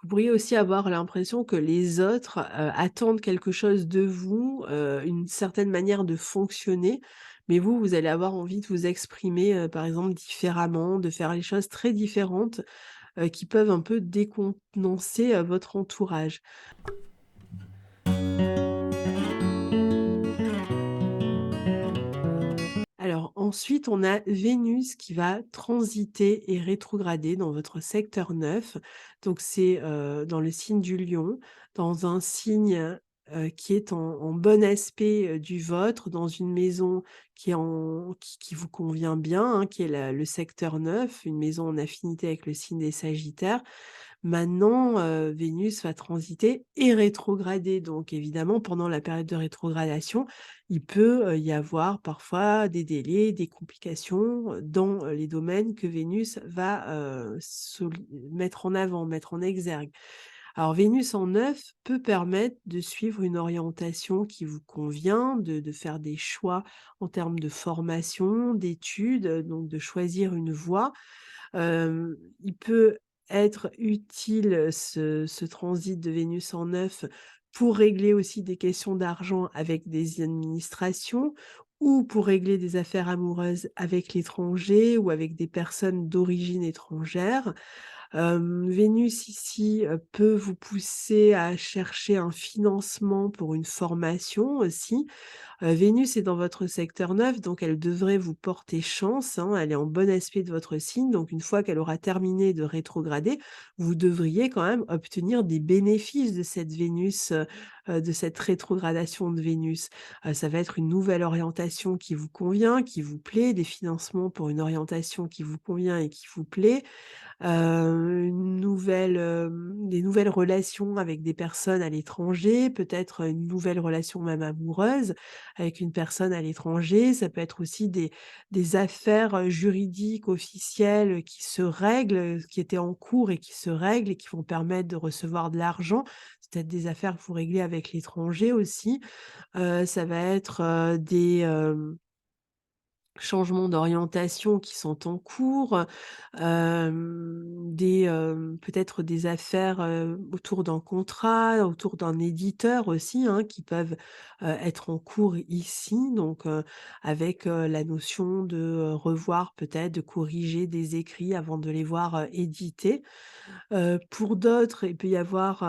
Vous pourriez aussi avoir l'impression que les autres, attendent quelque chose de vous, une certaine manière de fonctionner, mais vous, vous allez avoir envie de vous exprimer, par exemple différemment, de faire les choses très différentes, qui peuvent un peu décontenancer, votre entourage. Alors ensuite, on a Vénus qui va transiter et rétrograder dans votre secteur 9. Donc c'est, dans le signe du Lion, dans un signe, qui est en bon aspect, du vôtre, dans une maison qui vous convient bien, hein, qui est le secteur 9, une maison en affinité avec le signe des Sagittaires. Maintenant, Vénus va transiter et rétrograder, donc évidemment, pendant la période de rétrogradation, il peut, y avoir parfois des délais, des complications, dans, les domaines que Vénus va, mettre en avant, mettre en exergue. Alors Vénus en 9 peut permettre de suivre une orientation qui vous convient, de faire des choix en termes de formation, d'études, donc de choisir une voie. Il peut être utile ce transit de Vénus en 9 pour régler aussi des questions d'argent avec des administrations ou pour régler des affaires amoureuses avec l'étranger ou avec des personnes d'origine étrangère. Vénus ici, peut vous pousser à chercher un financement pour une formation aussi. Vénus est dans votre secteur 9, donc elle devrait vous porter chance, hein. Elle est en bon aspect de votre signe, donc une fois qu'elle aura terminé de rétrograder, vous devriez quand même obtenir des bénéfices de cette Vénus, de cette rétrogradation de Vénus. Ça va être une nouvelle orientation qui vous convient, qui vous plaît, des financements pour une orientation qui vous convient et qui vous plaît. Une nouvelle, des nouvelles relations avec des personnes à l'étranger, peut-être une nouvelle relation même amoureuse avec une personne à l'étranger. Ça peut être aussi des affaires, juridiques officielles qui se règlent, qui étaient en cours et qui se règlent et qui vont permettre de recevoir de l'argent. C'est peut-être des affaires que vous réglez avec l'étranger aussi. Ça va être, changements d'orientation qui sont en cours, peut-être des affaires, autour d'un contrat, autour d'un éditeur aussi, hein, qui peuvent, être en cours ici. Donc, avec, la notion de, revoir peut-être, de corriger des écrits avant de les voir, édités. Pour d'autres, il peut y avoir,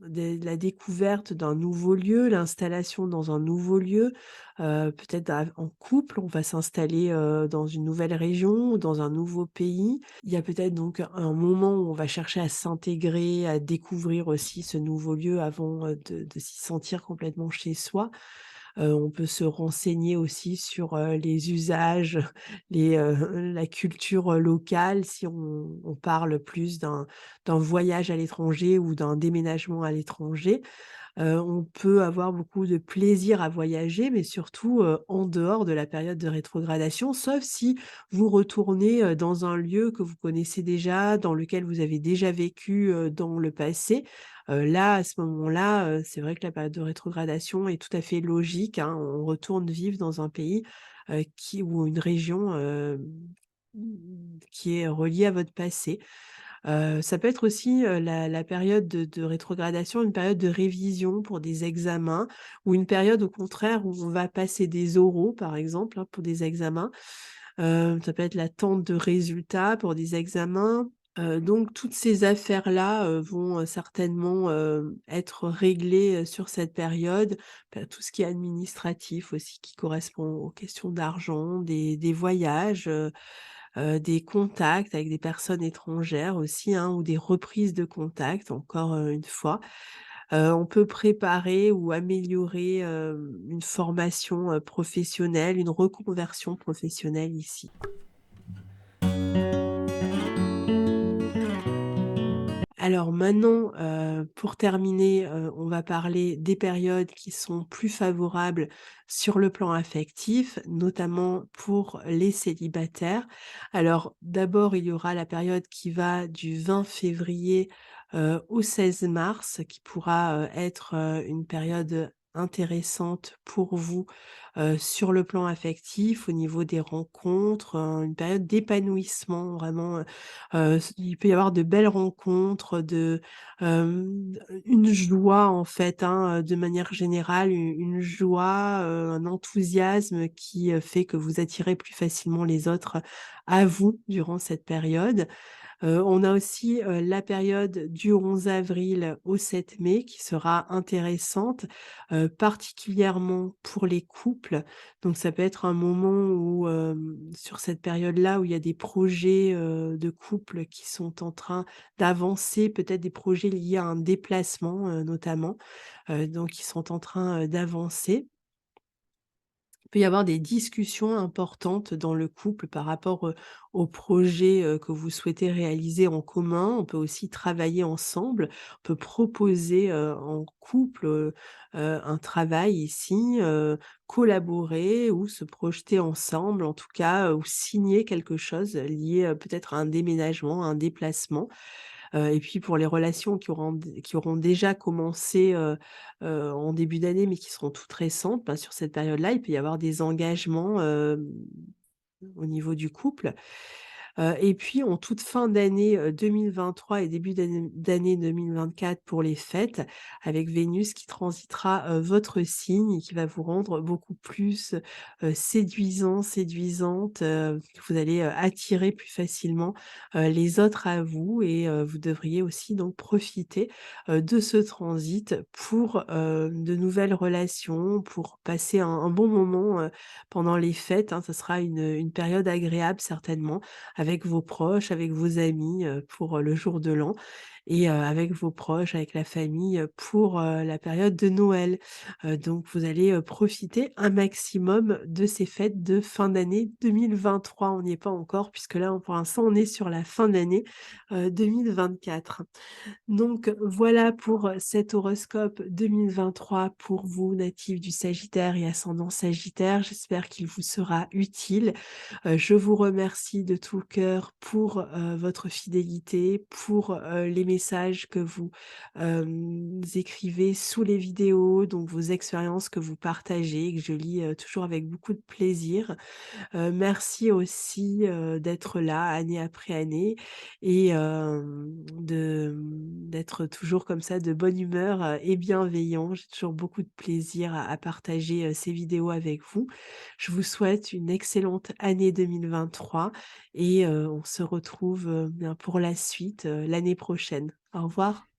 la découverte d'un nouveau lieu, l'installation dans un nouveau lieu, peut-être en couple, on va s'installer, dans une nouvelle région ou dans un nouveau pays. Il y a peut-être donc un moment où on va chercher à s'intégrer, à découvrir aussi ce nouveau lieu avant, de s'y sentir complètement chez soi. On peut se renseigner aussi sur, les usages, la culture, locale si on parle plus d'un voyage à l'étranger ou d'un déménagement à l'étranger. On peut avoir beaucoup de plaisir à voyager, mais surtout, en dehors de la période de rétrogradation, sauf si vous retournez, dans un lieu que vous connaissez déjà, dans lequel vous avez déjà vécu, dans le passé. Là, à ce moment-là, c'est vrai que la période de rétrogradation est tout à fait logique, hein. On retourne vivre dans un pays, ou une région, qui est reliée à votre passé. Ça peut être aussi, la période de rétrogradation, une période de révision pour des examens ou une période au contraire où on va passer des oraux, par exemple, hein, pour des examens. Ça peut être l'attente de résultats pour des examens. Donc toutes ces affaires-là, vont, certainement, être réglées, sur cette période. Tout ce qui est administratif aussi qui correspond aux questions d'argent, des voyages, des contacts avec des personnes étrangères aussi, hein, ou des reprises de contacts encore, une fois. On peut préparer ou améliorer, une formation, professionnelle, une reconversion professionnelle ici. Alors maintenant, pour terminer, on va parler des périodes qui sont plus favorables sur le plan affectif, notamment pour les célibataires. Alors d'abord, il y aura la période qui va du 20 février, au 16 mars, qui pourra, être, une période intéressante pour vous, sur le plan affectif, au niveau des rencontres, une période d'épanouissement vraiment. Il peut y avoir de belles rencontres, une joie en fait, hein, de manière générale, une joie, un enthousiasme qui, fait que vous attirez plus facilement les autres à vous durant cette période. On a aussi, la période du 11 avril au 7 mai qui sera intéressante, particulièrement pour les couples. Donc ça peut être un moment où, sur cette période-là, où il y a des projets, de couple qui sont en train d'avancer, peut-être des projets liés à un déplacement, notamment, donc qui sont en train, d'avancer. Il peut y avoir des discussions importantes dans le couple par rapport, aux projets, que vous souhaitez réaliser en commun. On peut aussi travailler ensemble. On peut proposer, en couple, un travail ici, collaborer ou se projeter ensemble en tout cas, ou signer quelque chose lié, peut-être à un déménagement, un déplacement. Et puis pour les relations qui auront déjà commencé, en début d'année, mais qui seront toutes récentes, ben, sur cette période-là, il peut y avoir des engagements, au niveau du couple. Et puis en toute fin d'année, 2023 et début d'année 2024 pour les fêtes, avec Vénus qui transitera, votre signe et qui va vous rendre beaucoup plus, séduisant, séduisante, vous allez, attirer plus facilement, les autres à vous et vous devriez aussi donc profiter, de ce transit pour, de nouvelles relations, pour passer un bon moment, pendant les fêtes, hein. Ça sera une période agréable certainement avec vos proches, avec vos amis, pour, le jour de l'an et avec vos proches, avec la famille, pour, la période de Noël. Donc vous allez, profiter un maximum de ces fêtes de fin d'année 2023. On n'y est pas encore puisque là, pour l'instant, on est sur la fin d'année, 2024. Donc voilà pour, cet horoscope 2023 pour vous, natifs du Sagittaire et ascendant Sagittaire. J'espère qu'il vous sera utile. Je vous remercie de tout cœur pour, votre fidélité, pour, les messages que vous, écrivez sous les vidéos, donc vos expériences que vous partagez, que je lis, toujours avec beaucoup de plaisir. Merci aussi, d'être là année après année et d'être toujours comme ça de bonne humeur, et bienveillant. J'ai toujours beaucoup de plaisir à partager, ces vidéos avec vous. Je vous souhaite une excellente année 2023 et on se retrouve, bien pour la suite, l'année prochaine. Au revoir.